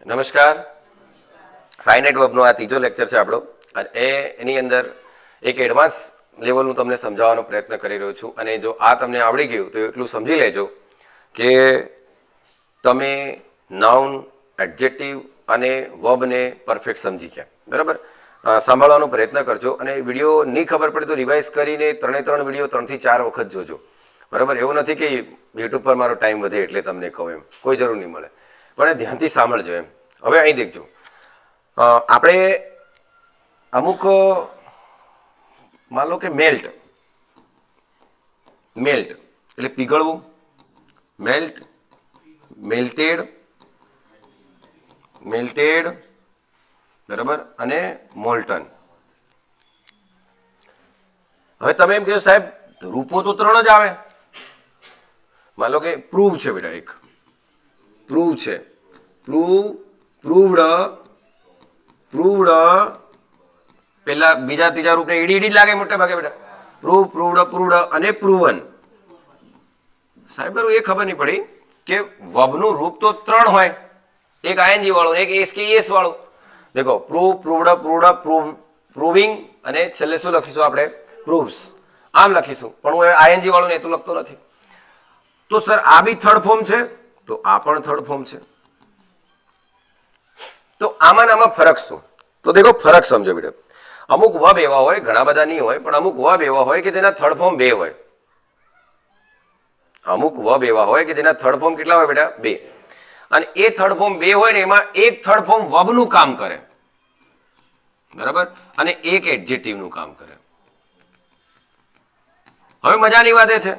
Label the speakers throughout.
Speaker 1: નમસ્કાર. ફાઇનાઇટ વર્બનો આ ત્રીજો લેક્ચર છે આપણો અને એની અંદર એક એડવાન્સ લેવલ હું તમને સમજાવવાનો પ્રયત્ન કરી રહ્યો છું. અને જો આ તમને આવડી ગયું તો એટલું સમજી લેજો કે તમે નાઉન, એડજેક્ટિવ અને વર્બને પરફેક્ટ સમજી ગયા. બરાબર, સાંભળવાનો પ્રયત્ન કરજો અને વિડીયો નહીં ખબર પડે તો રિવાઇઝ કરીને 3 વિડીયો 3 થી 4 વખત જોજો. બરાબર, એવું નથી કે યુટ્યુબ પર મારો ટાઈમ વધે એટલે તમને કહું, એમ કોઈ જરૂર નહીં મળે, પણ ધ્યાનથી સાંભળજો એમ. હવે અહીં દેખજો, આપણે અમુક માન લો કે મેલ્ટ એટલે પીગળવું, મેલ્ટેડ બરાબર, અને મોલ્ટન. હવે તમે એમ કહો સાહેબ રૂપો તો 3 જ આવે. માન લો કે પ્રૂવ છે બેટા, એક પ્રૂવ છે, પ્રૂવડ, પેલા બીજા ત્રીજા રૂપને ઈડી જ લાગે મોટા ભાગે બેટા. પ્રૂવડ અને પ્રૂવન. સાહેબ એ ખબર નહીં પડી કે વર્બનું રૂપ તો 3 હોય, એક આઈએનજી વાળું, એક એસ વાળું. દેખો પ્રૂવડ, પ્રૂવિંગ અને છેલ્લે શું લખીશું આપણે? પ્રૂવ્સ. આમ લખીશું, પણ હું આઈએનજી વાળું ને તો લખતો નથી. તો સર આ બી થર્ડ ફોર્મ છે, તો આ પણ થર્ડ ફોર્મ છે. તો આમાં ફરક શું? તો દેખો ફરક સમજો બેટા. અમુક વર્બ એવા હોય, ઘણા બધા નહીં હોય, પણ અમુક વર્બ એવા હોય કે જેના થર્ડ ફોર્મ 2 હોય. અમુક વર્બ એવા હોય કે જેના થર્ડ ફોર્મ કેટલા હોય બેટા? 2. અને એ થર્ડ ફોર્મ 2 હોય ને એમાં એક થર્ડ ફોર્મ વર્બનું કામ કરે, બરાબર, અને એક એડજેક્ટિવનું કામ કરે. હવે મજાની વાત એ છે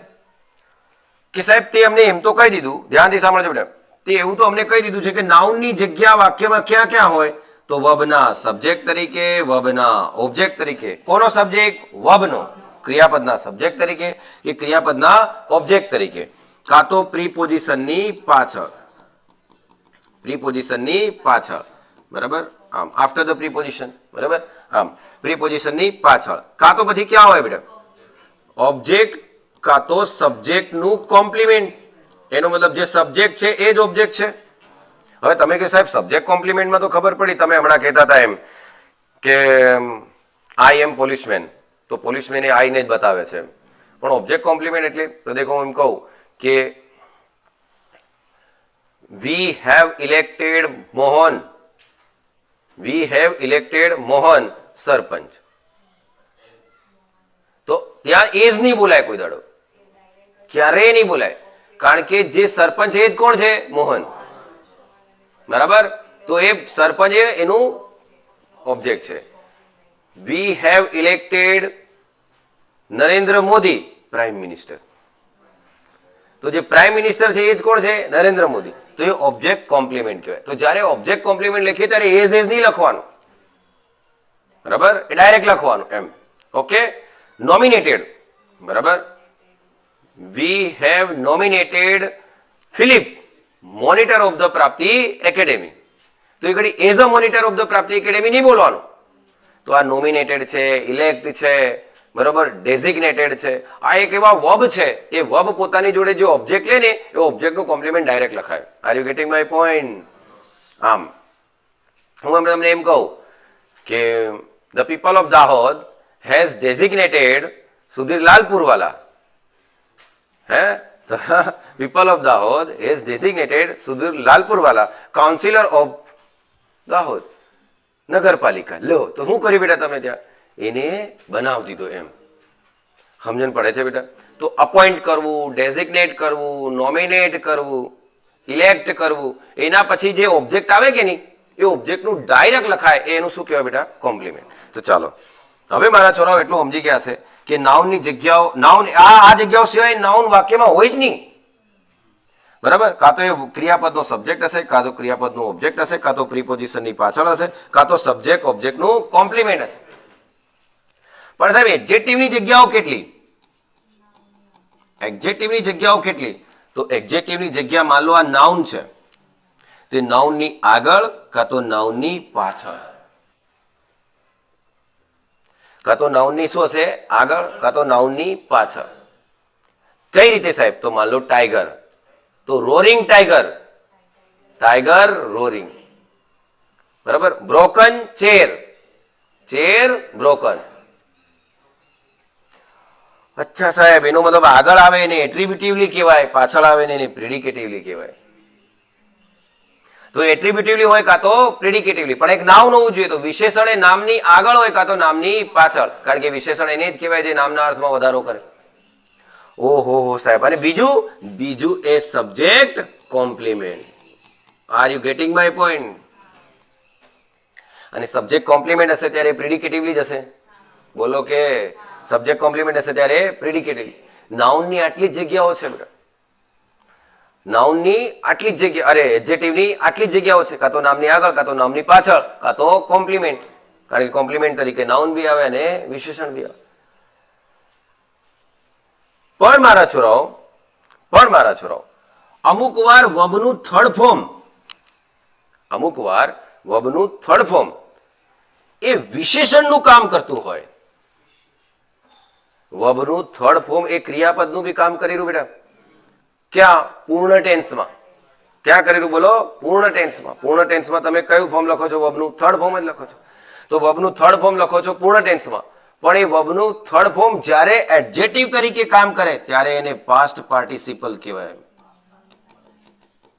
Speaker 1: કે સાહેબ તે અમને એમ તો કહી દીધું, ધ્યાનથી સાંભળજો બેટા, તે એવું તો અમને કહી દીધું છે કે નાઉનની જગ્યા વાક્યમાં ક્યાં ક્યાં હોય? તો વર્બના સબ્જેક્ટ તરીકે, વર્બના ઓબ્જેક્ટ તરીકે. કોનો સબ્જેક્ટ? વર્બનો. ક્રિયાપદના સબ્જેક્ટ તરીકે કે ક્રિયાપદના ઓબ્જેક્ટ તરીકે, કાં તો પ્રીપોઝિશનની પાછળ, બરાબર, આમ આફ્ટર ધ પ્રીપોઝિશન, બરાબર, આમ પ્રીપોઝિશનની પાછળ, કાં તો પછી ક્યાં હોય બેટા? ઓબ્જેક્ટ કાં તો સબ્જેક્ટનું કોમ્પ્લિમેન્ટ. એનો મતલબ જે સબ્જેક્ટ છે એ જ ઓબ્જેક્ટ છે. હવે તમે કહો સાહેબ સબ્જેક્ટ કોમ્પ્લિમેન્ટમાં તો ખબર પડી, તમે હમણાં કહેતા હતા એમ કે આઈ એમ પોલીસમેન, તો પોલીસમેન એ આઈને જ બતાવે છે, પણ ઓબ્જેક્ટ કોમ્પ્લિમેન્ટ એટલે? તો દેખો હું એમ કહું કે વી હેવ ઇલેક્ટેડ મોહન સરપંચ. તો ત્યાં એજ નહીં બોલાય કોઈ દાડો, ક્યારેય નહીં બોલાય, કારણ કે જે સરપંચ એ જ કોણ છે? મોહન, બરાબર. તો એ સરપંચ એનું ઓબ્જેક્ટ છે. We have elected Narendra Modi prime minister. તો જે પ્રાઇમ મિનિસ્ટર છે એ જ કોણ છે? નરેન્દ્ર મોદી. તો એ ઓબ્જેક્ટ કોમ્પ્લિમેન્ટ કહેવાય. તો જ્યારે ઓબ્જેક્ટ કોમ્પ્લિમેન્ટ લખીએ ત્યારે એઝ નહીં લખવાનું, બરાબર, એ ડાયરેક્ટ લખવાનું એમ. ઓકે. નોમિનેટેડ, બરાબર, we have nominated Philip monitor of the પ્રાપ્તિ એકેડેમી. તો એ ઘડી as a monitor of the પ્રાપ્તિ એકેડેમી નહીં બોલવાનું. તો આ નોમિનેટેડ છે, ઇલેક્ટ છે, બરાબર, ડેઝિગ્નેટેડ છે. આ એક એવા વર્બ છે, એ વર્બ પોતાની જોડે જે ઓબ્જેક્ટ લે ને એ ઓબ્જેક્ટનું કોમ્પ્લિમેન્ટ ડાયરેક્ટ લખાય. Are you getting my point? આમ હું તમને એમ કહું કે the people of Dahod has designated Sudhir Lalpurwala. People of Dahod has designated Sudhir Lalpurwala councillor of Dahod, નગરપાલિકા. લો, તો શું કર્યું બેટા તમે ત્યાં? એને બનાવી દીધો એમ. સમજણ પડે છે બેટા? તો અપોઇન્ટ કરવું, ડેઝિગ્નેટ કરવું, નોમિનેટ કરવું, ઇલેક્ટ કરવું, એના પછી જે ઓબ્જેક્ટ આવે કે નહીં એ ઓબ્જેક્ટનું ડાયરેક્ટ લખાય, એનું શું કહેવાય બેટા? કોમ્પ્લિમેન્ટ. તો ચાલો હવે મારા છોરાઓ એટલું સમજી ગયા છે કે નાઉનની જગ્યાઓ, નાઉન આ જગ્યાઓ સિવાય નાઉન વાક્યમાં હોય જ નહીં, બરાબર. કાં તો એ ક્રિયાપદનો સબ્જેક્ટ હશે, કાં તો ક્રિયાપદનું ઓબ્જેક્ટ હશે, કાં તો પ્રીપોઝિશનની પાછળ હશે, કાં તો સબ્જેક્ટ ઓબ્જેક્ટનું કોમ્પ્લિમેન્ટ હશે. પણ સાહેબ એડજેક્ટિવની જગ્યાઓ કેટલી? એડજેક્ટિવની જગ્યાઓ કેટલી? તો એડજેક્ટિવની જગ્યા માન લો આ નાઉન છે, તે નાઉનની આગળ કાં તો નાઉનની પાછળ, કાં તો નાઉનની શું હશે? આગળ, કાં તો નાઉનની પાછળ. કઈ રીતે સાહેબ? તો માન લો ટાઈગર, તો રોરિંગ ટાઈગર, ટાઈગર રોરિંગ, બરાબર. Broken chair, chair broken. અચ્છા સાહેબ, એનો મતલબ આગળ આવે એને એટ્રીબ્યુટિવલી કહેવાય, પાછળ આવે ને એને પ્રેડિકેટિવલી કહેવાય. તો એટ્રીબ્યુટિવલી હોય કાં તો પ્રેડિકેટિવલી, પણ એક નાઉન હોવું જોઈએ. તો વિશેષણ એ નામની આગળ હોય કાં તો નામની પાછળ, કારણ કે વિશેષણ એને જ કહેવાય જે નામના અર્થમાં વધારો કરે. ઓહો હો સાહેબ. અને બીજું એ subject complement. Are you getting my point? અને સબ્જેક્ટ કોમ્પ્લિમેન્ટ હશે ત્યારે પ્રેડિકેટિવલી જ હશે. બોલો કે સબ્જેક્ટ કોમ્પ્લિમેન્ટ હશે ત્યારે પ્રેડિકેટિવલી. નાઉનની આટલી જ જગ્યાઓ છે બેટા, નાઉનની આટલી જ જગ્યા, અરે એડજેક્ટિવની આટલી જ જગ્યાઓ છે, કાં તો નામની આગળ, કાં તો નામની પાછળ, કાં તો કોમ્પ્લિમેન્ટ. કારણ કે કોમ્પ્લિમેન્ટ તરીકે નાઉન બી આવે અને વિશેષણ બી આવે. પણ મારા છોરાઓ અમુક વાર વર્બનું થર્ડ ફોર્મ એ વિશેષણનું કામ કરતું હોય. વર્બનું થર્ડ ફોર્મ એ ક્રિયાપદનું બી કામ કરી રહ્યું બેટા. ક્યાં? પૂર્ણ ટેન્સમાં. ક્યાં કરેલું બોલો? પૂર્ણ ટેન્સમાં. પૂર્ણ ટેન્સમાં તમે કયું ફોર્મ લખો છો? વર્બનું થર્ડ ફોર્મ જ લખો છો. તો વર્બનું થર્ડ ફોર્મ લખો છો પૂર્ણ ટેન્સમાં, પણ એ વર્બનું થર્ડ ફોર્મ જ્યારે એડજેક્ટિવ તરીકે કામ કરે ત્યારે એને પાસ્ટ પાર્ટિસિપલ કહેવાય.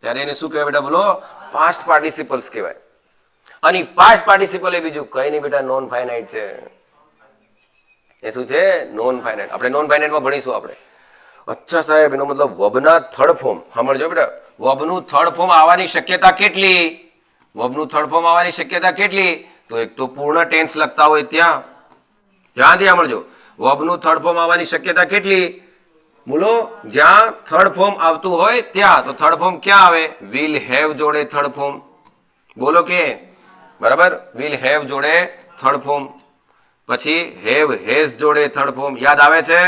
Speaker 1: ત્યારે એને શું કહેવાય બેટા? બોલો, પાસ્ટ પાર્ટિસિપલ્સ કહેવાય. અને પાસ્ટ પાર્ટિસિપલ એ બીજું કઈ નહીં બેટા, નોન ફાઇનાઇટ છે. એ શું છે? Non finite. આપણે નોન ફાઇનાઇટમાં ભણીશું આપણે. અચ્છા સાહેબ, એનો મતલબ વર્બના થર્ડ ફોર્મ, સાંભળજો બેટા, વર્બનું થર્ડ ફોર્મ આવવાની શક્યતા કેટલી? વર્બનું થર્ડ ફોર્મ આવવાની શક્યતા કેટલી? તો એક તો પૂર્ણ ટેન્સ લખતા હોય ત્યાં, ધ્યાનથી સાંભળજો, વર્બનું થર્ડ ફોર્મ આવવાની શક્યતા કેટલી? બોલો, જ્યાં થર્ડ ફોર્મ આવતું હોય ત્યાં. તો થર્ડ ફોર્મ ક્યાં આવે? વિલ હેવ જોડે થર્ડ ફોર્મ. બોલો કે બરાબર, વિલ હેવ જોડે થર્ડ ફોર્મ. પછી હેવ હેઝ જોડે થર્ડ ફોર્મ. યાદ આવે છે?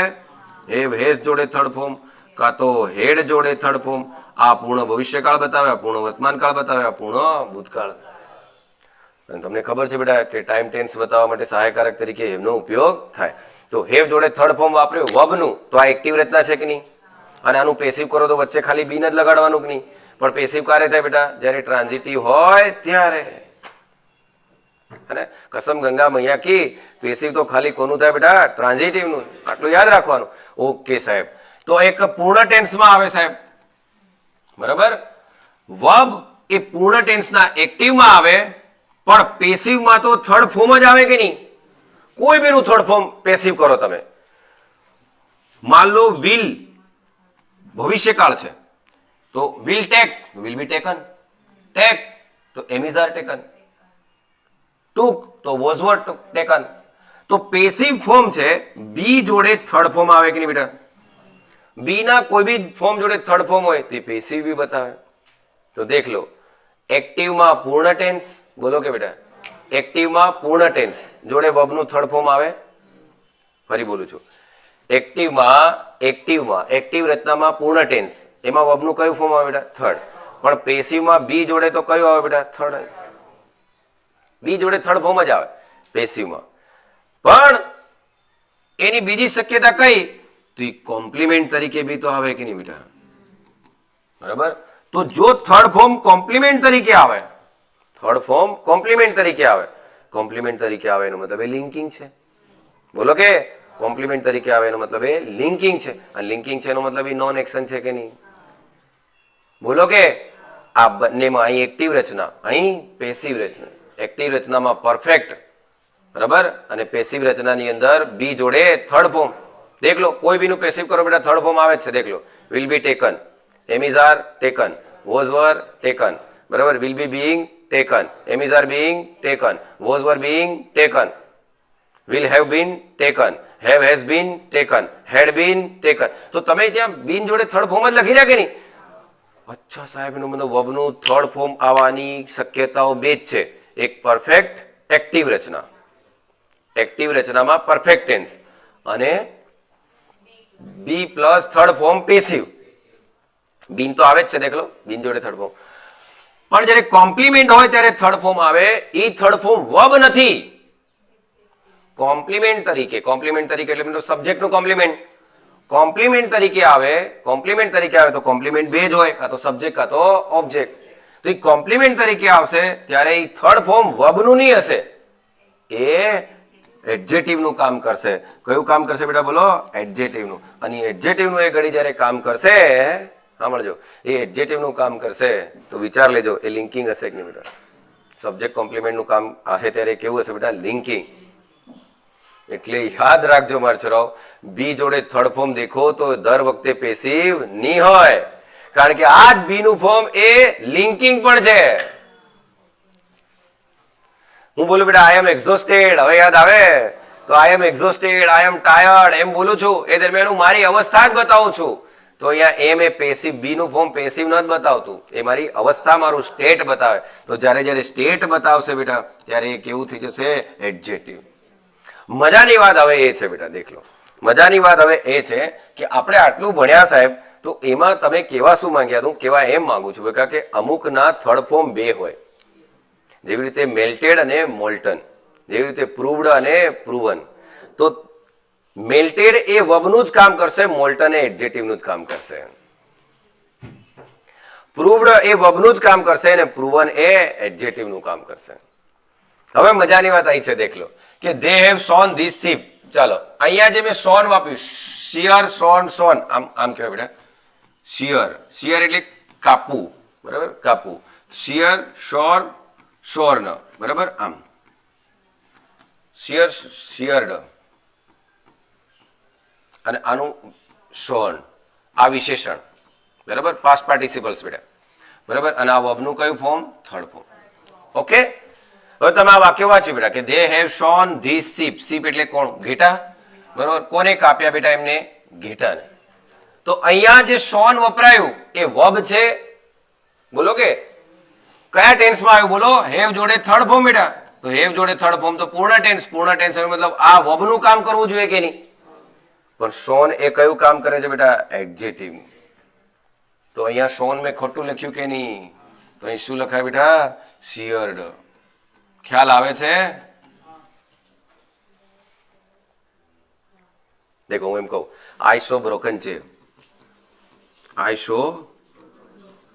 Speaker 1: હેવ હેઝ જોડે થર્ડ ફોર્મ, કાં તો હેડ જોડે થર્ડ ફોર્મ. આ પૂર્ણ ભવિષ્યકાળ બતાવે, આ પૂર્ણ વર્તમાનકાળ બતાવે, આ પૂર્ણ ભૂતકાળ. અને તમને ખબર છે બેટા કે ટાઈમ ટેન્સ બતાવવા માટે સહાયકારક તરીકે હેવનો ઉપયોગ થાય. તો હેવ જોડે થર્ડ ફોર્મ વાપર્યું વર્બનું, તો આ એક્ટિવ રચના છે કે નહીં? અને આનું પેસિવ કરો તો વચ્ચે ખાલી બીન જ લગાડવાનું કે નહીં? પણ પેસિવ ક્યારે થાય બેટા? જ્યારે ટ્રાન્ઝિટિવ હોય ત્યારે. અને કસમ ગંગા મૈયા કી, પેસિવ તો ખાલી કોનું થાય બેટા? ટ્રાન્ઝિટિવનું. આટલું યાદ રાખવાનું. ઓકે સાહેબ. તો એક પૂર્ણ ટેન્સમાં આવે સાહેબ, બરાબર. વર્બ એ પૂર્ણ ટેન્સના એક્ટિવમાં આવે, પણ પેસિવમાં તો થર્ડ ફોર્મ જ આવે કે નહીં? કોઈ બીનું થર્ડ ફોર્મ પેસિવ કરો તમે. માન લો વિલ ભવિષ્યકાળ છે, તો will take, will be taken. Take તો એમિઝ આર ટેકન. ટુક તો વોઝ વર ટેકન. તો પેસિવ ફોર્મ છે, બી જોડે થર્ડ ફોર્મ આવે કે નહીં બેટા? બી ના કોઈ બી ફોર્મ જોડે થર્ડ ફોર્મ હોય તે પેસિવ બી બતાવે. તો દેખ લો, એક્ટિવમાં પૂર્ણ ટેન્સ, બોલો કે બેટા, એક્ટિવમાં પૂર્ણ ટેન્સ જોડે વર્બનું થર્ડ ફોર્મ આવે. ફરી બોલું છું, એક્ટિવ રચનામાં પૂર્ણ ટેન્સ, એમાં વર્બનું કયું ફોર્મ આવે બેટા? થર્ડ. પણ પેસિવમાં બી જોડે તો કયું આવે બેટા? થર્ડ. બી જોડે થર્ડ ફોર્મ જ આવે પેસિવમાં. પણ એની બીજી શક્યતા કઈ? તો એ કોમ્પ્લિમેન્ટ તરીકે બી તો આવે કે નહીં બેટા? બરાબર. તો જો થર્ડ ફોર્મ કોમ્પ્લિમેન્ટ તરીકે આવે, થર્ડ ફોર્મ કોમ્પ્લિમેન્ટ તરીકે આવે, કોમ્પ્લિમેન્ટ તરીકે આવે એનો મતલબ એ લિંકિંગ છે. બોલો કે કોમ્પ્લિમેન્ટ તરીકે આવે એનો મતલબ એ લિંકિંગ છે. અને લિંકિંગ છે એનો મતલબ એ નોન એક્શન છે કે નહીં? બોલો કે આ બંનેમાં અહીં એક્ટિવ રચના, અહીં પેસિવ રચના. એક્ટિવ રચનામાં પરફેક્ટ, બરાબર, અને પેસિવ રચનાની અંદર બી જોડે થર્ડ ફોર્મ. દેખ લો, કોઈ બીનું પેસિવ કરો બેટા થર્ડ ફોર્મ આવે જ છે. દેખ લો, will be taken, am is are taken, was were taken, બરાબર, will be being taken, am is are being taken, was were being taken, will have been taken, have has been taken, had been taken. તો તમે ત્યાં બીન જોડે third form જ લખી રહ્યા કે નહીં? અચ્છા સાહેબ, એનો મતલબ વર્બનું થર્ડ ફોર્મ આવવાની શક્યતાઓ બે જ છે. એક પરફેક્ટ એક્ટિવ રચના, એક્ટિવ રચનામાં પરફેક્ટ ટેન્સ, અને બી પ્લસ થર્ડ ફોર્મ પેસિવ. બીન તો આવે જ છે, દેખ લો, બીન જોડે થર્ડ ફોર્મ. પણ જ્યારે કોમ્પ્લિમેન્ટ હોય ત્યારે થર્ડ ફોર્મ આવે. એ થર્ડ ફોર્મ વર્બ નથી, કોમ્પ્લિમેન્ટ તરીકે. કોમ્પ્લિમેન્ટ તરીકે એટલે સબ્જેક્ટનું કોમ્પ્લિમેન્ટ. કોમ્પ્લિમેન્ટ તરીકે આવે, કોમ્પ્લિમેન્ટ તરીકે આવે તો કોમ્પ્લિમેન્ટ બે જ હોય, કાં તો સબ્જેક્ટ કાં તો ઓબ્જેક્ટ. તો એ કોમ્પ્લિમેન્ટ તરીકે આવશે ત્યારે એ થર્ડ ફોર્મ વર્બનું નહીં હશે, એ એડજેટિવનું કામ કરશે. કયું કામ કરશે બેટા બોલો? એડજેટિવનું. અને એડજેટિવનું એ ઘડી જ્યારે કામ કરશે, સાંભળજો, એ એડજેટિવનું કામ કરશે તો વિચાર લેજો એ લિંકિંગ હશે કે નહીં બેટા? સબ્જેક્ટ કોમ્પ્લિમેન્ટનું કામ હશે ત્યારે કેવું હશે બેટા? લિંકિંગ. એટલે યાદ રાખજો મારા છોરાઓ, બી જોડે થર્ડ ફોર્મ દેખો તો દર વખતે પેસિવ નહીં હોય, કારણ કે આ જ બી નું ફોર્મ એ લિંકિંગ પણ છે. હું બોલું બેટા આઈ એમ એક્ઝોસ્ટેડ, હવે યાદ આવે તો આઈ એમ એક્ઝોસ્ટેડ, આઈ એમ ટાયર્ડ એમ બોલું છું, એ દરમિયાન હું મારી અવસ્થા જ બતાવું છું. તો અહીંયા એમ એ પેસિવ, બી નું ફોર્મ પેસિવ નથી બતાવતું, એ મારી અવસ્થા, મારું સ્ટેટ બતાવે. તો જ્યારે જ્યારે સ્ટેટ બતાવશે બેટા ત્યારે એ કેવું થઈ જશે? એડજેટિવ. મજાની વાત હવે એ છે બેટા, દેખ લો, મજાની વાત હવે એ છે કે આપણે આટલું ભણ્યા સાહેબ, તો એમાં તમે કેવા શું માંગ્યા? હું કેવા એમ માંગુ છું બેટા કે અમુકના થર્ડ ફોર્મ બે હોય, જેવી રીતે મેલ્ટેડ અને મોલ્ટન, જેવી રીતે પ્રૂવડ અને પ્રૂવન. તો મેલ્ટેડ એ વર્બનું જ કામ કરશે, મોલ્ટન એ એડજેટિવનું જ કામ કરશે. પ્રૂવડ એ વર્બનું જ કામ કરશે અને પ્રૂવન એ એડજેટિવનું કામ કરશે. હવે મજાની વાત અહીં છે, દેખ લો કે they have sown this sheep. ચાલો અહીંયા જે મેં સોન વાપર્યું, શિયર, સોન, સોન, આમ આમ કહેવાય બેટા શિયર. શિયર એટલે કાપવું, બરાબર? કાપવું. શિયર, શોર, શોર્ન, બરાબર? આમ શિયર, શિયર્ડ, અને આનું શોર્ન, આ વિશેષણ, બરાબર? પાસ્ટ પાર્ટિસિપલ્સ બેટા, બરાબર? અને આ વર્બનું કયું ફોર્મ? Third form. ઓકે, હવે તમે આ વાક્ય વાંચ્યું બેટા કે they have shown this sheep. Sheep એટલે કોણ? ઘેટા, બરાબર? કોને કાપ્યા બેટા? એમને, ઘેટાને. તો અહીંયા જે શોન વપરાયું એ વર્બ છે, બોલો કે કયા ટેન્સમાં આવ્યું? બોલો. હેવ જોડે થર્ડ ફોર્મ બેટા. તો હેવ જોડે થર્ડ ફોર્મ તો પૂર્ણ ટેન્સ. પૂર્ણ ટેન્સ મતલબ આ વર્બનું કામ કરવું જોઈએ કે નહીં? પણ શોન એ કયું કામ કરે છે બેટા? એડજેટિવ. તો અહીંયા શોન મેં ખોટું લખ્યું કે નહીં? તો અહીં શું લખાય બેટા? શિયર્ડ. ખ્યાલ આવે છે? દેખો હું એમ કહું, આઈ શો બ્રોકન ચેર, આઈ શો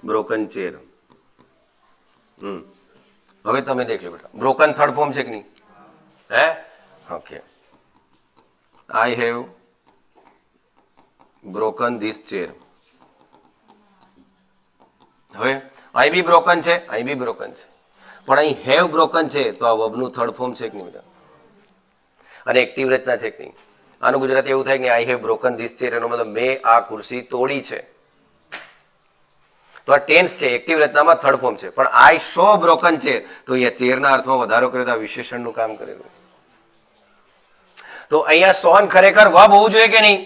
Speaker 1: બ્રોકન ચેર. હવે તમે દેખ લો બેટા, બ્રોકન થર્ડ ફોર્મ છે કે નહીં? હે? Okay. I have broken this chair. હવે અહીં બી બ્રોકન છે, અહીં બી બ્રોકન છે, પણ અહીં હેવ બ્રોકન છે તો આ વર્બનું થર્ડ ફોર્મ છે કે નહીં બેટા? અને એક્ટિવ રચના છે કે નહીં? આનું ગુજરાતી એવું થાય કે I have broken this chair, એનો મતલબ મેં આ ખુરશી તોડી છે. તો આ ટેન્સ છે, એક્ટિવ રચનામાં થર્ડ ફોર્મ છે. પણ આઈ શો બ્રોકન ચેર, તો અહીંયા ચેરના અર્થમાં વધારો કર્યો તો આ વિશેષણનું કામ કરેલું. તો અહીંયા સોન ખરેખર વર્બ હોવું જોઈએ કે નહીં?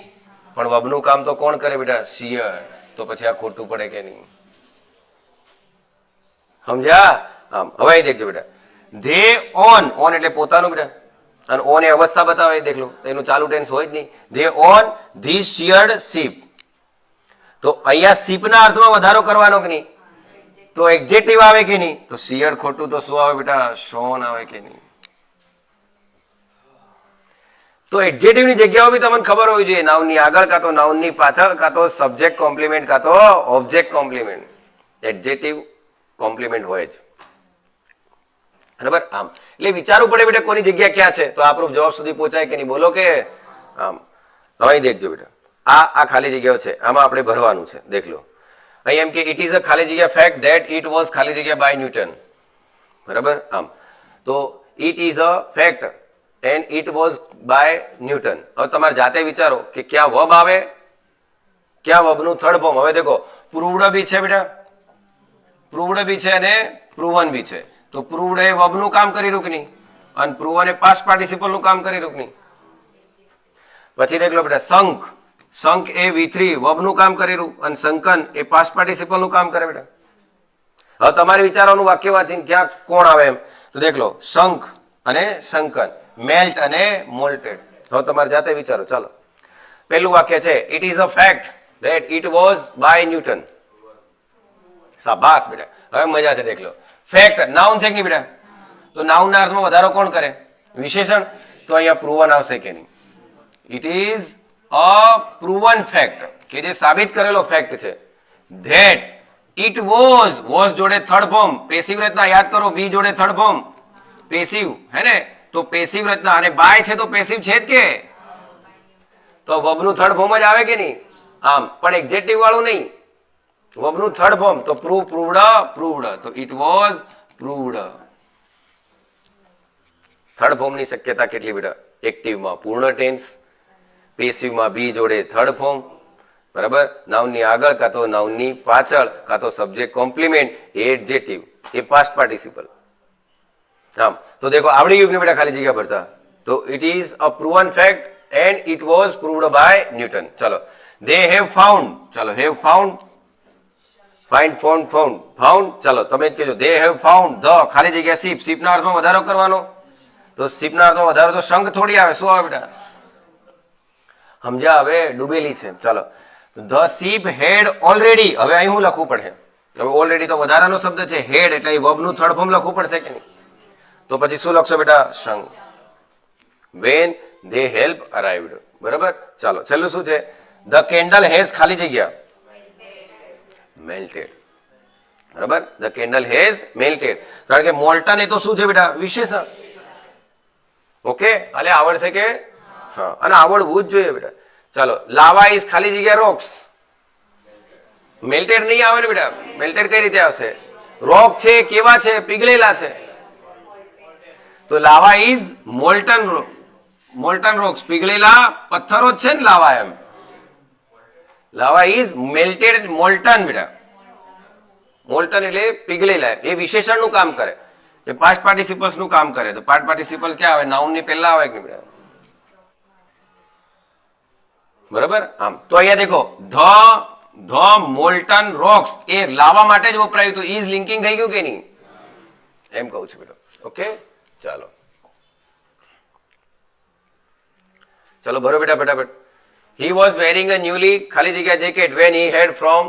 Speaker 1: પણ વર્બનું કામ તો કોણ કરે બેટા? શિયર. તો પછી આ ખોટું પડે કે નહીં? સમજ્યા? આમ હવે અહીં દેખજો બેટા, ધે ઓન, ઓન એટલે પોતાનું બેટા, અને ઓન એ અવસ્થા બતાવે, દેખ લો, એનું ચાલુ ટેન્સ હોય જ નહીં. They on this sheared sheep. તો અહીંયા શીપના અર્થમાં વધારો કરવાનો કે નહીં? તો એડજેક્ટિવ આવે કે નહીં? તો શિયર ખોટું તો શું આવે બેટા? શોન આવે કે નહીં? તો એડજેક્ટિવની જગ્યાઓ બી તમને ખબર હોવી જોઈએ, નાઉનની આગળ કાં તો નાઉનની પાછળ, કાં તો સબ્જેક્ટ કોમ્પ્લિમેન્ટ, કાં તો ઓબ્જેક્ટ કોમ્પ્લિમેન્ટ. એડજેક્ટિવ કોમ્પ્લિમેન્ટ હોય જ, બરાબર? આમ એટલે વિચારવું પડે બેટા કોની જગ્યા ક્યાં છે, તો આપણો જવાબ સુધી પહોંચાય કે નહીં? બોલો કે આમ. હવે દેખજો બેટા, આ ખાલી જગ્યાઓ છે, આમાં આપણે ભરવાનું છે. દેખ લો અહીં એમ કે ઇટ ઇઝ અ ખાલી જગ્યા ફેક્ટ ધેટ ઇટ વોઝ ખાલી જગ્યા બાય ન્યૂટન, બરાબર? આમ તો it is a fact and it was by Newton. હવે તમારે જાતે વિચારો કે ક્યાં વર્બ આવે, ક્યાં વર્બનું થર્ડ ફોર્મ? હવે દેખો, પ્રૂવડ બી છે બેટા, પ્રૂવડ બી છે અને પ્રૂવન બી છે. તો પ્રૂવડ એ વર્બનું કામ કરી રૂક નહીં, અને પ્રૂવન એ પાસ્ટ પાર્ટિસિપલનું કામ કરી રૂક નહીં. પછી દેખ લો બેટા, શંખ, શંખ એ V3 વર્બનું કામ કરી રૂ, અને શંકન એ પાસ્ટ પાર્ટિસિપલનું કામ કરે બેટા. હવે તમારે વિચારવાનું વાક્ય વાંચીને ક્યાં કોણ આવે એમ. તો દેખ લો, શંખ અને શંકન, મેલ્ટ અને મોલ્ટેડ. હવે તમારે જાતે વિચારો. ચાલો, પહેલું વાક્ય છે, it is a fact that it was by Newton. શાબાશ બેટા, હવે મજા છે. દેખ લો, ફેક્ટ નાઉન છે કે નહીં બેટા? તો નાઉનના અર્થમાં વધારો કોણ કરે? વિશેષણ. તો અહીંયા પ્રૂવન આવશે કે નહીં? It is a proven fact, કે જે સાબિત કરેલો ફેક્ટ છે. ધેટ ઇટ વોઝ જોડે થર્ડ ફોર્મ, પેસિવ રચના યાદ કરો, બી જોડે થર્ડ ફોર્મ પેસિવ, હે ને? તો પેસિવ રચના, અને બાય છે તો પેસિવ છે જ કે, તો વર્બનું થર્ડ ફોર્મ જ આવે કે નહીં? આમ પણ એક્ઝેક્ટિવ વાળું નહીં, વર્બનું થર્ડ ફોર્મ. તો પ્રૂવડ, તો ઇટ વોઝ પ્રૂવડ. થર્ડ ફોર્મની શક્યતા કેટલી બેટા? એક્ટિવમાં પૂર્ણ ટેન્સ, પેસિવમાં બી જોડે થર્ડ ફોર્મ, બરાબર? નાઉનની આગળ કાં તો નાઉનની પાછળ કાં તો સબ્જેક્ટ કોમ્પ્લિમેન્ટ, એ એડજેક્ટિવ, એ પાસ્ટ પાર્ટિસિપલ. આમ તો દેખો આવડી ગયું ને બેટા ખાલી જગ્યા ભરતા. તો it is a proven fact and it was proved by Newton. ચલો, દે હેવ ફાઉન્ડ, ચલો હેવ ફાઉન્ડ, ફાઇન્ડ ફાઉન્ડ, ચલો તમે જ કહેજો. દે હેવ ફાઉન્ડ ધ ખાલી જગ્યા શીપ, શીપના અર્થમાં વધારો કરવાનો. તો શીપના અર્થમાં વધારો તો શંખ થોડી આવે, શું આવે બેટા? સમજ્યા? હવે ડૂબેલી છે. ચલો, ધ શીપ હેડ ઓલરેડી, હવે અહીં હું લખવું પડે? હવે ઓલરેડી તો વધારાનો શબ્દ છે, હેડ એટલે વર્બનું થર્ડ ફોર્મ લખવું પડશે કે નહીં? તો પછી શું લખશો બેટા? શંખ. વેન ધે હેલ્પ અરાઇવ્ડ, બરાબર? ચાલો છેલ્લું શું છે? ધ કેન્ડલ હેઝ ખાલી જગ્યા મેલ્ટેડ, બરાબર? ધ કેન્ડલ હેઝ મેલ્ટેડ, કારણ કે મોલ્ટન એ તો શું છે બેટા? વિશેષણ. ઓકે, એટલે આવડશે કે? હા, અને આવડવું જ જોઈએ બેટા. ચાલો, લાવા ઇઝ ખાલી જગ્યા રોક્સ, મેલ્ટેડ નહીં આવે ને બેટા? મેલ્ટેડ કઈ રીતે આવશે? રોક છે કેવા છે? પીગળેલા છે. તો લાવા ઇઝ મોલ્ટન રોક્સ, પીગળેલા પથ્થરો જ છે ને લાવા, એમ. લાવા ઇઝ મેલ્ટેડ મોલ્ટન બેટા. મોલ્ટન એટલે પીગળેલા, એ વિશેષણનું કામ કરે, એ પાસ્ટ પાર્ટિસિપલ્સ નું કામ કરે. તો પાસ્ટ પાર્ટિસિપલ ક્યાં આવે? નાઉન ની પહેલા આવે કે બેટા? બરાબર? આમ તો અહીંયા દેખો, ધ મોલ્ટન રોક્સ એ લાવા માટે જ વપરાયું, તો ઇઝ લિંકિંગ થઈ ગયું કે નહીં? એમ કહું છું બેટા. ઓકે, ચાલો ચલો ભરો બેટા ફટાફટ. He was wearing a newly ખાલી જગ્યા jacket when he had from,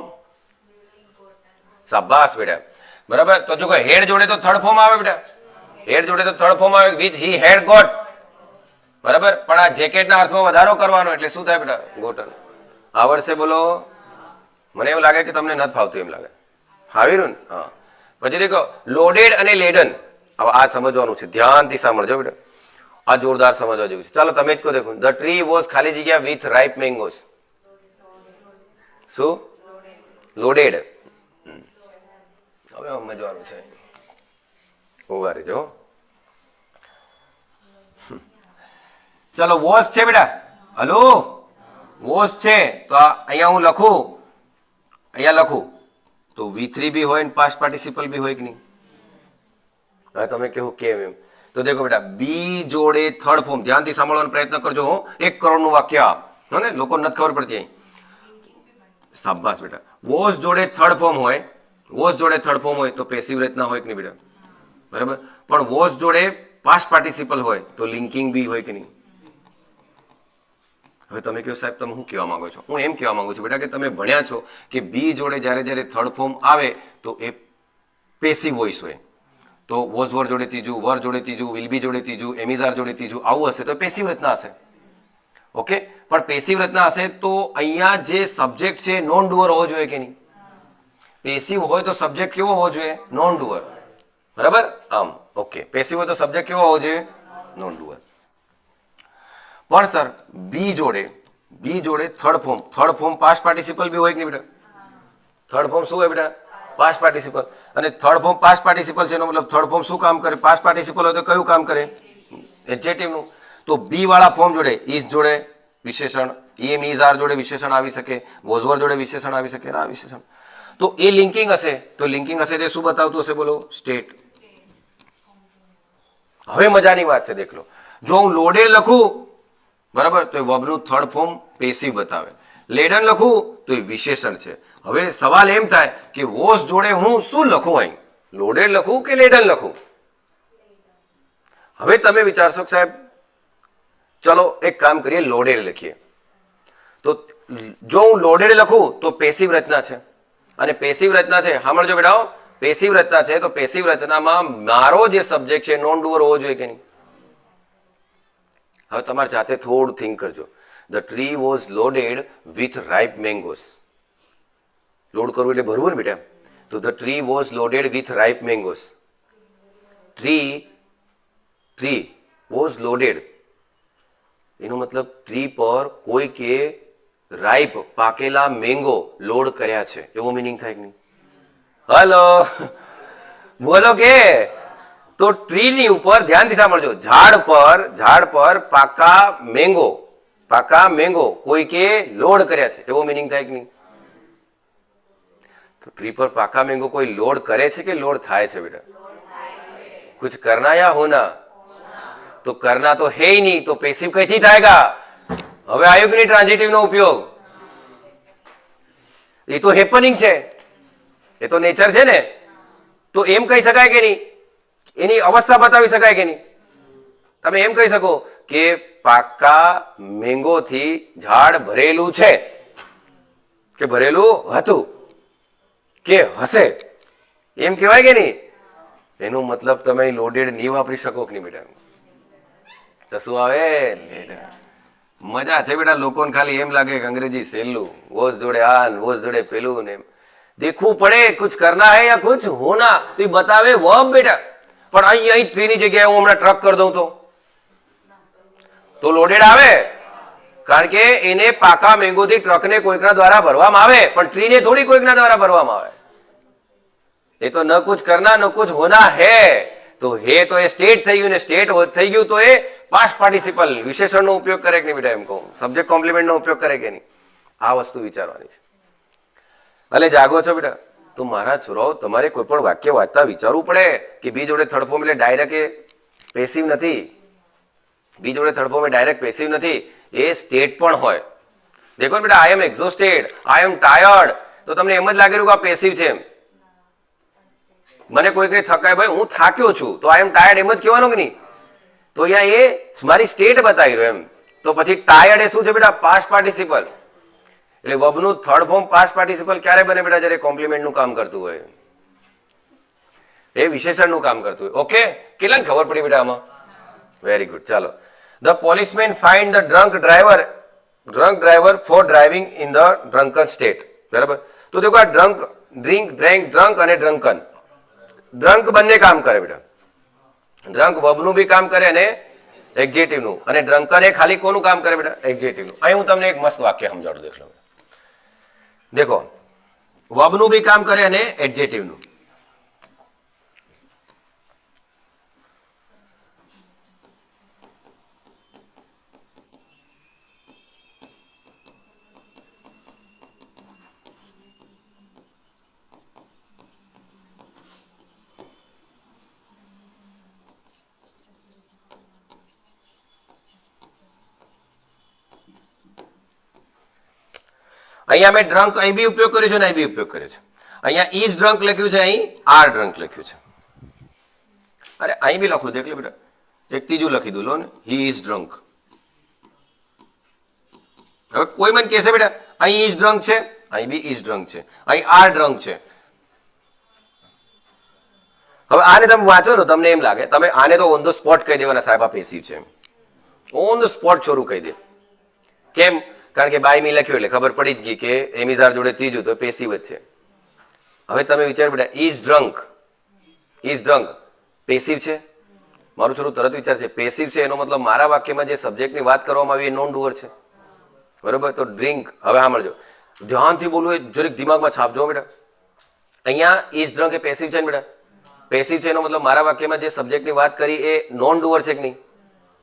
Speaker 1: શાબાશ બેટા, બરાબર? તો જો હેડ જોડે તો થર્ડ ફોર્મ આવે બેટા, હેડ જોડે તો થર્ડ ફોર્મ આવે, વિચ હી હેડ ગોટ, બરાબર? પણ આ જેકેટના અર્થમાં વધારો કરવાનો એટલે શું થાય બેટા? ગોટન. આવડશે બોલો? મને એવું લાગે કે તમને નથી ફાવતું એમ લાગે. ફાવી રહ્યું ને? હા. પછી દેખો, લોડેડ અને લેડન, હવે આ સમજવાનું છે, ધ્યાનથી સાંભળજો બેટા, આ જોરદાર સમજવા જેવું છે. ચાલો તમે જ કહો. દેખો, ધ ટ્રી વોઝ ખાલી જગ્યા વિથ રાઇપ મેંગોસ. શું? લોડેડ. હવે સમજવાનું છે, ઉભા રહેજો. ચલો, વોઝ છે બેટા, હલો વોઝ છે, તો અહીંયા હું લખું, અહીંયા લખું તો V3 બી હોય ને પાસ્ટ પાર્ટિસિપલ બી હોય કે નહીં? હવે તમે કહો કેમ એમ? તો દેખો બેટા, બી જોડે થર્ડ ફોર્મ, ધ્યાનથી સાંભળવાનો પ્રયત્ન કરજો હો. 1 કરોડનું વાક્ય હો ને, લોકો નથી ખબર પડતી અહીં. શાબાશ બેટા. વોઝ જોડે થર્ડ ફોર્મ હોય, વોઝ જોડે થર્ડ ફોર્મ હોય તો પેસિવ રચના હોય કે નહીં બેટા? બરાબર? પણ વોઝ જોડે પાસ્ટ પાર્ટિસિપલ હોય તો લિંકિંગ બી હોય કે નહીં? હવે તમે કહો સાહેબ તમે શું કહેવા માંગો છો? હું એમ કહેવા માંગુ છું બેટા કે તમે ભણ્યા છો કે બી જોડે જ્યારે થર્ડ ફોર્મ આવે તો એ પેસિવ વોઇસ હોય. તો વોઝ વર જોડે ત્રીજું, વર જોડે ત્રીજું, વિલ બી જોડે ત્રીજું, એમિઝાર જોડે ત્રીજું, આવું હશે તો પેસિવ રચના હશે. ઓકે, પણ પેસિવ રચના હશે તો અહીંયા જે સબ્જેક્ટ છે નોન ડુઅર હોવો જોઈએ કે નહીં? પેસિવ હોય તો સબ્જેક્ટ કેવો હોવો જોઈએ? નોન ડુઅર, બરાબર? આમ ઓકે, પેસિવ હોય તો સબ્જેક્ટ કેવો હોવો જોઈએ? Non doer. પણ સર બી જોડે third form past participle be હોય કે નહીં બેટા? થર્ડ ફોર્મ શું હોય બેટા? Past participle. અને થર્ડ ફોર્મ પાસ્ટ પાર્ટિસિપલ છે એનો મતલબ થર્ડ ફોર્મ શું કામ કરે? પાસ્ટ પાર્ટિસિપલ હોય તો કયું કામ કરે? એડજેક્ટિવનું. તો બી વાળા ફોર્મ જોડે ઇઝ જોડે વિશેષણ, એમ ઇઝ આર જોડે વિશેષણ આવી શકે, વોઝવર જોડે વિશેષણ આવી શકે, આ વિશેષણ. તો એ લિંકિંગ હશે, તો લિંકિંગ હશે તે શું બતાવતું હશે બોલો? સ્ટેટ. હવે મજાની વાત છે, દેખ લો. જો હું લોડેડ લખું, બરાબર, તો એ વર્બનું થર્ડ ફોર્મ પેસિવ બતાવે. લેડન લખું તો એ વિશેષણ છે. હવે સવાલ એમ થાય કે વોઝ જોડે હું શું લખું? અહીં લોડેડ લખું કે લેડન લખું? હવે તમે વિચારશો સાહેબ ચલો એક કામ કરીએ, લોડેડ લખીએ. તો જો હું લોડેડ લખું તો પેસિવ રચના છે, અને પેસિવ રચના છે, સાંભળજો બેટા, પેસિવ રચના છે તો પેસિવ રચનામાં મારો જે સબ્જેક્ટ છે નોન ડુઅર હોવો જોઈએ કે નહીં? હવે તમારે જાતે થોડું થિંક કરજો. The tree was loaded with ripe mangoes. Load કરવું એટલે ભરવું ને બેટા. તો the tree was loaded with ripe mangoes. Tree was loaded, એનો મતલબ ટ્રી પર કોઈકે રાઇપ પાકેલા મેંગો લોડ કર્યા છે, એવો મિનિંગ થાય કે નહીં? હલો, બોલો કે? તો ટ્રીની ઉપર ધ્યાનથી સાંભળજો, ઝાડ પર પાકા મેંગો કોઈકે લોડ કર્યા છે, એવો મિનિંગ થાય કે નહીં? તો ટ્રી પર પાકા મેંગો કોઈ લોડ કરે છે કે લોડ થાય છે બેટા? कुछ करना या होना? तो करना तो है ही नहीं, तो पेसिव कैથી થાયગા? હવે આવ્યો કે નહીં ટ્રાન્ઝિટિવ નો ઉપયોગ? એ તો હેપનિંગ છે, એ તો નેચર છે ને, તો એમ કહી શકાય કે નહીં? એની અવસ્થા બતાવી શકાય કે નહીં? તમે એમ કહી શકો કે પાકા મેંગો થી ઝાડ ભરેલું છે, કે ભરેલું હતું, કે હશે, એમ કહેવાય કે નહીં? એનો મતલબ તમે લોડેડ નહીં વાપરી શકો કે નહીં બેટા? તો શું આવે? મજા છે બેટા. લોકોને ખાલી એમ લાગે કે અંગ્રેજી સહેલું, વોઝ જોડે આ વોઝ જોડે પેલું ને એમ. દેખવું પડે, કુછ કરના હે યા કુછ હોના, તો એ બતાવે વર્બ બેટા. પણ અહીં ટ્રીની જગ્યાએ હું હમણાં ટ્રક કરી દઉં તો લોડેડ આવે, કારણ કે એને પાકા મેંગોથી ટ્રકને કોઈકના દ્વારા ભરવામાં આવે, પણ ટ્રીને થોડી કોઈકના દ્વારા ભરવામાં આવે. એ તો ન કુછ કરના ન કુછ હોના હે, તો હે તો એ સ્ટેટ થઈ ગયું ને, સ્ટેટ થઈ ગયું તો એ પાસ્ટ પાર્ટિસિપલ વિશેષણનો ઉપયોગ કરે કે નહીં બેટા? એમ કહું, સબ્જેક્ટ કોમ્પ્લિમેન્ટનો ઉપયોગ કરે કે નહીં? આ વસ્તુ વિચારવાની છે. એટલે જાગો છો બેટા? તો મારા છોરાઓ, તમારે કોઈ પણ વાક્ય વાંચતા વિચારવું પડે કે બી જોડે થર્ડ ફોર્મ એટલે ડાયરેક્ટ એ પેસિવ નથી. બી જોડે થર્ડ ફોર્મ એ ડાયરેક્ટ પેસિવ નથી, એ સ્ટેટ પણ હોય. દેખો ને બેટા, આઈ એમ એક્ઝોસ્ટેડ, આઈ એમ ટાયર્ડ, તો તમને એમ જ લાગી રહ્યું કે આ પેસિવ છે એમ. મને કોઈક થકાય, ભાઈ હું થાક્યો છું, તો આઈ એમ ટાયર્ડ એમ જ કહેવાનું કે નહીં? તો અહીંયા એ મારી સ્ટેટ બતાવી રહ્યો એમ. તો પછી ટાયર્ડ એ શું છે બેટા? Past participle. એટલે વર્બનું થર્ડ ફોર્મ પાસ્ટ પાર્ટિસિપલ ક્યારે બને બેટા? જ્યારે કોમ્પ્લિમેન્ટનું કામ કરતું હોય, એ વિશેષણનું કામ કરતું હોય. ઓકે, કેટલાને ખબર પડી બેટા આમાં? Very good. ચાલો. The policeman find the drunk driver for driving in the drunken state. બરાબર? તો દેખો, આ ડ્રંક અને ડ્રંકન, ડ્રંક બંને કામ કરે બેટા. ડ્રંક વર્બનું બી કામ કરે અને એડજેક્ટિવનું, અને ડ્રંકન એ ખાલી કોનું કામ કરે બેટા? એડજેક્ટિવનું. અહીં હું તમને એક મસ્ત વાક્ય સમજાવું, દેખ લો. દેખો, વર્બનું બી કામ કરે અને એડજેક્ટિવનું. અહીંયા મેં ડ્રંક અહીં બી ઉપયોગ કર્યો છે ને અહીં બી ઉપયોગ કર્યો છે. અહીંયા ઇઝ ડ્રંક લખ્યું છે, અહીં આર ડ્રંક લખ્યું છે. અરે અહીં બી લખું, દેખ લે બેટા, એક ત્રીજું લખી દઉં, લો ને, હી ઇઝ ડ્રંક. હવે કોઈ મને કહેશે બેટા અહીં ઇઝ ડ્રંક છે, અહીં બી ઇઝ ડ્રંક છે, અહીં આર ડ્રંક છે. હવે આને તમે વાંચો ને, તમને એમ લાગે, તમે આને તો ઓન ધ સ્પોટ કહી દેવાના, સાહેબ આ પેસિવ છે, ઓન ધ સ્પોટ છોરું કહી દે. કેમ? કારણ કે બાય મી લખ્યું એટલે ખબર પડી જ ગઈ કે એમિઝાર જોડે ત્રીજું તો પેસિવ જ છે. હવે તમે વિચાર બેટા, ઇઝ ડ્રંક પેસિવ છે? મારું છોરું તરત વિચાર છે પેસિવ છે, એનો મતલબ મારા વાક્યમાં જે સબ્જેક્ટની વાત કરવામાં આવી એ નોન ડુઅર છે. બરોબર? તો ડ્રિંક, હવે સાંભળજો, ધ્યાનથી બોલવું, એ જરીક દિમાગમાં છાપજો બેટા. અહીંયા ઇઝ ડ્રંક એ પેસિવ છે ને બેટા? પેસિવ છે એનો મતલબ મારા વાક્યમાં જે સબ્જેક્ટની વાત કરી એ નોન ડુઅર છે કે નહીં?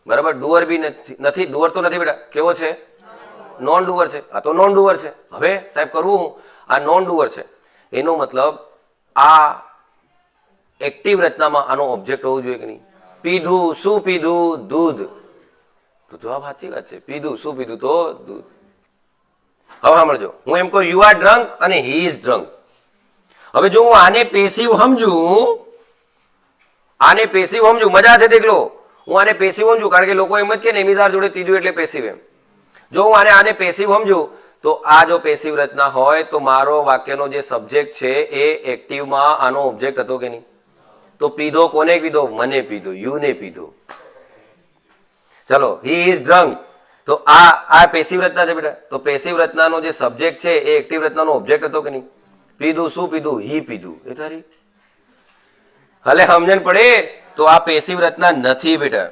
Speaker 1: બરાબર? ડુઅર બી નથી, ડુઅર તો નથી બેટા. કેવો છે? નોન ડુઅર છે. આ તો નોન ડુઅર છે. હવે સાહેબ કરવું હું? આ નોન ડુઅર છે, એનો મતલબ આ એક્ટિવ રચનામાં આનો ઓબ્જેક્ટ હોવું જોઈએ કે નહીં? પીધું, શું પીધું? દૂધ. તો જવાબ સાચી વાત છે, પીધું, શું પીધું? તો દૂધ. હવે સાંભળજો, હું એમ કહું યુ આર ડ્રંક અને હી ઇઝ ડ્રંક. હવે જો હું આને પેસિવ સમજું, મજા છે, દેખ લો, હું આને પેસિવ સમજું, કારણ કે લોકો એમ જ કે નેમિઝાર જોડે ત્રીજું એટલે પેસિવ એમ. જો હું આને પેસિવ સમજું, તો આ જો પેસિવ રચના હોય તો મારો વાક્યનો જે સબ્જેક્ટ છે એ એક્ટિવમાં આનો ઓબ્જેક્ટ હતો કે નહીં? તો પીધો કોને પીધો? મને પીધો, યુ ને પીધો. ચલો, હી ઇઝ ડ્રંક, તો આ પેસિવ રચના છે બેટા. તો પેસિવ રચનાનો જે સબ્જેક્ટ છે એ એક્ટિવ રચનાનો ઓબ્જેક્ટ હતો કે નહીં? પીધું શું પીધું? હી પીધું. એ તારી હલે સમજણ પડે? તો આ પેસિવ રચના નથી બેટા.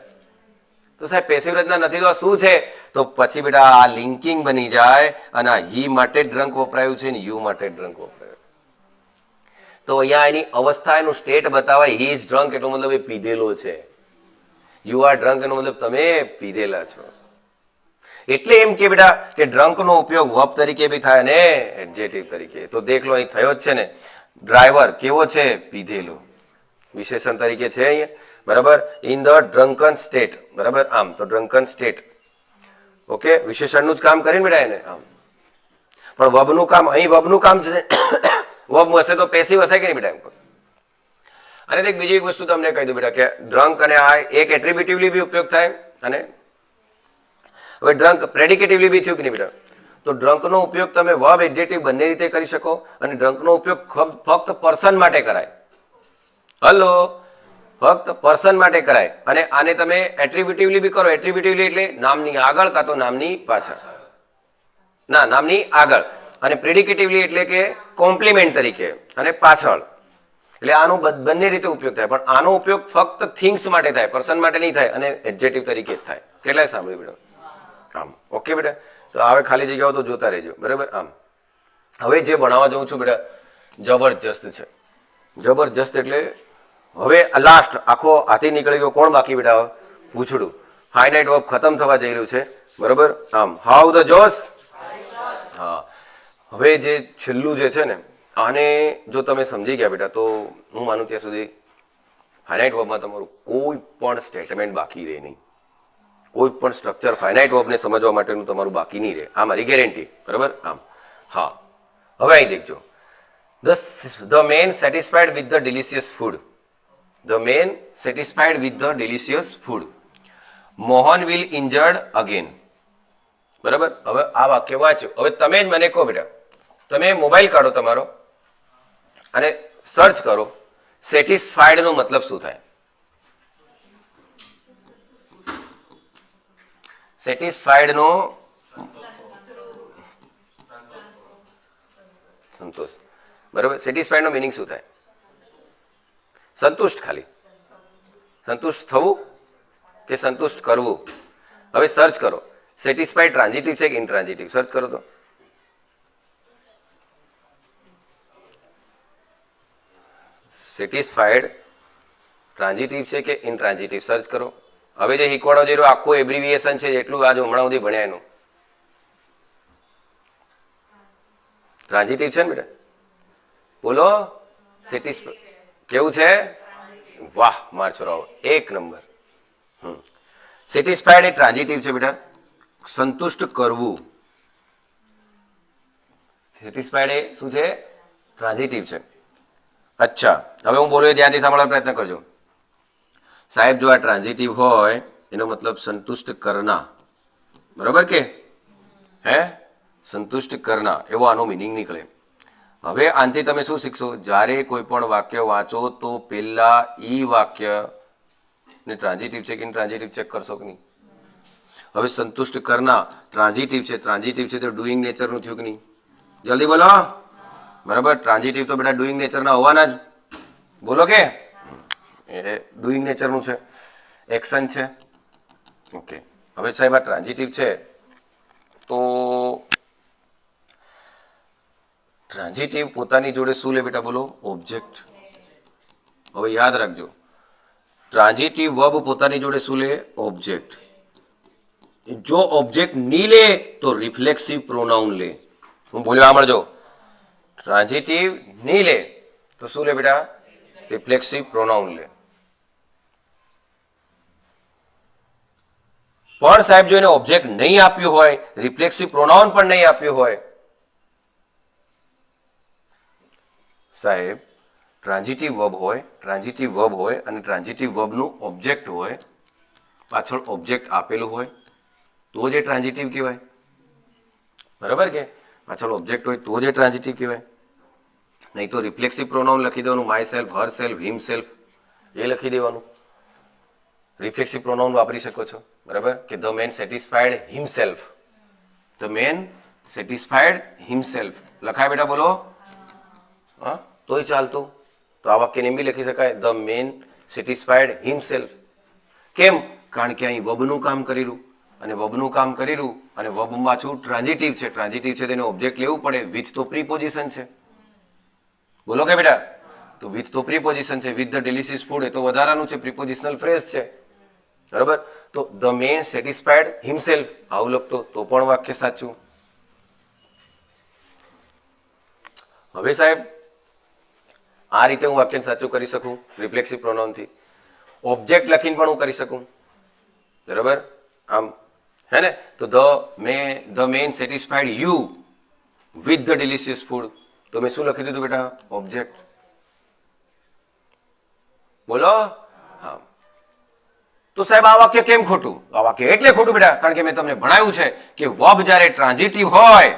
Speaker 1: તો સાહેબ પેસિવ રચના નથી તો શું છે? તો પછી બેટા આ લિંકિંગ બની જાય અને આ હી માટે ડ્રંક વપરાયું છે ને યુ માટે ડ્રંક વપરાયું. તો અહીંયા એની અવસ્થા એનું સ્ટેટ બતાવાય. હી ઇઝ ડ્રંક એટલો મતલબ એ પીધેલો છે. યુ આર ડ્રંક એનો મતલબ તમે પીધેલા છો. એટલે એમ કે બેટા કે ડ્રંક નો ઉપયોગ વર્બ તરીકે બી થાય ને એડજેક્ટિવ તરીકે. તો દેખ લો અહીં થયો જ છે ને. ડ્રાઈવર કેવો છે? પીધેલો. વિશેષણ તરીકે છે અહીંયા. બરાબર. In the drunken state. બરાબર. આમ તો ડ્રંકન સ્ટેટ. ઓકે. વિશેષણનું જ કામ કરીને બેટા એને આમ. પણ વબનું કામ અહીં વબનું કામ છે. વબ હશે તો પેસિવ હશે કે નહીં બેટા? અને એક બીજી એક વસ્તુ તમને કહી દઉં બેટા કે ડ્રંક અને આ એક એટ્રીબ્યુટિવલી બી ઉપયોગ થાય અને હવે ડ્રંક પ્રેડિકેટિવલી બી થયું કે નહીં બેટા? તો ડ્રંકનો ઉપયોગ તમે વર્બ એડજેક્ટિવ બંને રીતે કરી શકો અને ડ્રંકનો ઉપયોગ ફક્ત પર્સન માટે કરાય. હલો, ફક્ત પર્સન માટે કરાય. અને આને તમે એટ્રીબ્યુટિવલી બી કરો. એટ્રીબ્યુટિવલી એટલે નામની આગળ કાં તો નામની પાછળ. ના, નામની આગળ. અને પ્રેડિકેટિવલી એટલે કે કોમ્પ્લિમેન્ટ તરીકે અને પાછળ. એટલે આનો બંને રીતે ઉપયોગ થાય. પણ આનો ઉપયોગ ફક્ત થિંગ્સ માટે થાય, પર્સન માટે નહીં થાય અને એડજેક્ટિવ તરીકે જ થાય. કેટલાય સાંભળ્યું બેટા? આમ. ઓકે બેટા? તો હવે ખાલી જગ્યાઓ તો જોતા રહેજો. બરાબર. આમ હવે જે ભણાવવા જાઉં છું બેટા જબરજસ્ત છે. જબરજસ્ત એટલે હવે લાસ્ટ આખો હાથી નીકળી ગયો. કોણ બાકી બેટા? પૂછડું. ફાઇનાઇટ વર્બ ખતમ થવા જઈ રહ્યું છે. બરાબર. આમ હાઉ ધ જોશ. હા, હવે જે છેલ્લું જે છે ને આને જો તમે સમજી ગયા બેટા તો હું માનું ત્યાં સુધી ફાઇનાઇટ વર્બમાં તમારું કોઈ પણ સ્ટેટમેન્ટ બાકી રહે નહીં. કોઈ પણ સ્ટ્રક્ચર ફાઇનાઇટ વર્બને સમજવા માટેનું તમારું બાકી નહીં રહે. આ મારી ગેરંટી. બરાબર. આમ હા. હવે અહીં દેખજો. The man satisfied with the delicious food. The man satisfied with the delicious food. Mohan will injured again. બરાબર. હવે આ વાક્ય વાંચ્યો. હવે તમે જ મને કહો બેટા, તમે મોબાઈલ કાઢો તમારો અને સર્ચ કરો સેટિસ્ફાઈડ નો મતલબ શું થાય? સેટિસ્ફાઈડ નો સંતોષ. બરાબર. સેટિસ્ફાઈડ નો મિનિંગ શું થાય? સંતુષ્ટ. ખાલી સંતુષ્ટ થવું કે સંતુષ્ટ કરવું? હવે સર્ચ કરો સેટિસ્ફાઈડ ટ્રાન્ઝિટિવ છે કે ઇનટ્રાન્ઝિટિવ? સર્ચ કરો તો સેટિસ્ફાઈડ ટ્રાન્ઝિટિવ છે કે ઇનટ્રાન્ઝિટિવ? સર્ચ કરો. હવે જે શીખવાડો જે આખું એબ્રિવિએશન છે એટલું આજે હમણાં સુધી ભણ્યા એનું ટ્રાન્ઝિટિવ છે ને બેટા? બોલો. સેટિસ્ફાઈડ કેવું છે? વાહ માર છોરાઓ, એક નંબર. સેટિસ્ફાઈડ એ ટ્રાન્ઝિટિવ છે બેટા. સંતુષ્ટ કરવું. સેટિસ્ફાઈડ એ શું છે? ટ્રાન્ઝિટિવ છે. અચ્છા, હવે હું બોલું ધ્યાનથી સાંભળવાનો પ્રયત્ન કરજો. સાહેબ જો આ ટ્રાન્ઝિટિવ હોય એનો મતલબ સંતુષ્ટ કરના. બરોબર કે? હે, સંતુષ્ટ કરના એવો આનો મિનિંગ નીકળે. હવે આનાથી તમે શું શીખશો? જ્યારે કોઈ પણ વાક્ય વાંચો તો પેલા ઈ વાક્ય ને ટ્રાન્ઝિટિવ છે કે ઇનટ્રાન્ઝિટિવ ચેક કરશો કે નહીં? હવે સંતુષ્ટ કરના ટ્રાન્ઝિટિવ છે. ટ્રાન્ઝિટિવ છે તો ડુઈંગ નેચરનું થયું કે નહીં? જલ્દી બોલો. બરાબર. ટ્રાન્ઝિટિવ તો બેટા ડુઈંગ નેચરના હોવાના જ. બોલો કે એ ડુઈંગ નેચરનું છે, એક્શન છે. ઓકે. હવે સાહેબ આ ટ્રાન્ઝિટિવ છે તો ટ્રાન્ઝિટિવ પોતાની જોડે શું લે બેટા? બોલો. ઓબ્જેક્ટ. હવે યાદ રાખજો, ટ્રાન્ઝિટિવ વર્બ પોતાની જોડે શું લે? ઓબ્જેક્ટ. જો ઓબ્જેક્ટ નહીં લે તો રિફ્લેક્સિવ પ્રોનાઉન લે. હું બોલ્યો સાંભળજો. ટ્રાન્ઝિટિવ નહીં લે તો શું લે બેટા? રિફ્લેક્સિવ પ્રોનાઉન લે. પણ સાહેબ જો એને ઓબ્જેક્ટ નહીં આપ્યું હોય, રિફ્લેક્સિવ પ્રોનાઉન પણ નહીં આપ્યું હોય, સાહેબ ટ્રાન્ઝિટિવ વર્બ હોય, ટ્રાન્ઝિટિવ વર્બ હોય અને ટ્રાન્ઝિટિવ વર્બનું ઓબ્જેક્ટ હોય, પાછળ ઓબ્જેક્ટ આપેલું હોય તો જે ટ્રાન્ઝિટિવ કહેવાય. બરાબર કે? પાછળ ઓબ્જેક્ટ હોય તો જે ટ્રાન્ઝિટિવ કહેવાય. નહીં તો રિફ્લેક્સિવ પ્રોનાઉન લખી દેવાનું. Myself, herself, himself એ લખી દેવાનું. રિફ્લેક્સિવ પ્રોનાઉન વાપરી શકો છો. બરાબર કે the man satisfied himself. The man satisfied himself લખાય બેટા? બોલો. હા તોય ચાલતું. તો આ વાક્યને એમ બી લખી શકાય, ધ મેન સેટિસ્ફાઈડ હિમસેલ્ફ. કેમ? કારણ કે અહીં વબનું કામ કરેલું, અને વબનું કામ કરેલું, અને વબ પાછું ટ્રાન્ઝિટિવ છે. ટ્રાન્ઝિટિવ છે તેને ઓબ્જેક્ટ લેવું પડે. વિથ તો પ્રીપોઝિશન છે. બોલો કે બેટા? તો વિથ તો પ્રીપોઝિશન છે. વિથ ધ ડિલિશિયસ ફૂડ એ તો વધારાનું છે, પ્રીપોઝિશનલ ફ્રેઝ છે. બરાબર? તો ધ મેન સેટિસ્ફાઈડ હિમસેલ્ફ આવું લખતો તો પણ વાક્ય સાચું. હવે સાહેબ આ રીતે હું વાક્ય સાચું કરી શકું રિફ્લેક્સિવ પ્રોનાઉનથી. ઓબ્જેક્ટ લખીને પણ હું કરી શકું. બરાબર? આમ હે ને? તો the man satisfied you with the delicious food. તો મેં શું લખી દીધું બેટા? ઓબ્જેક્ટ. બોલો. હા. તો સાહેબ આ વાક્ય કેમ ખોટું? આ વાક્ય એટલે ખોટું બેટા કારણ કે મેં તમને ભણાવ્યું છે કે વર્બ જ્યારે ટ્રાન્ઝિટિવ હોય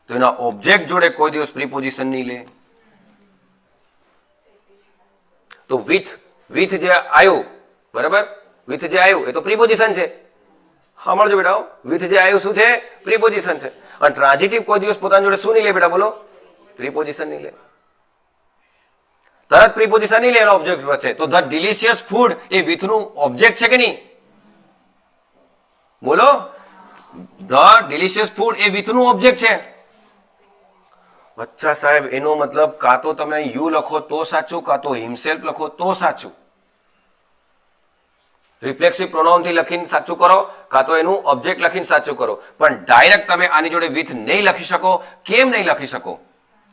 Speaker 1: તો એના ઓબ્જેક્ટ જોડે કોઈ દિવસ પ્રીપોઝિશન નહીં લે. તો વિથ જે આવ્યું, બરાબર? વિથ જે આવ્યું એ તો પ્રીપોઝિશન છે. સાંભળજો બેટા, વિથ જે આવ્યું શું છે? પ્રીપોઝિશન છે. અને ટ્રાન્ઝિટિવ કોઈ દિવસ પોતાની જોડે શું નહીં લે બેટા? બોલો. પ્રીપોઝિશન નહીં લે. તરત પ્રીપોઝિશન નહીં લે એનો ઓબ્જેક્ટ વચ્ચે. તો the delicious food A with નું ઓબ્જેક્ટ છે કે નહીં? બોલો. The delicious food A with નું ઓબ્જેક્ટ છે. અચ્છા સાહેબ, એનો મતલબ કાં તો તમે યુ લખો તો સાચું, કાં તો હિમસેલ્ફ લખો તો સાચું. રિફ્લેક્સિવ પ્રોનાઉન થી લખીને સાચું કરો, કાં તો એનું ઓબ્જેક્ટ લખીને સાચું કરો. પણ ડાયરેક્ટ તમે આની જોડે વિથ નહીં લખી શકો. કેમ નહીં લખી શકો?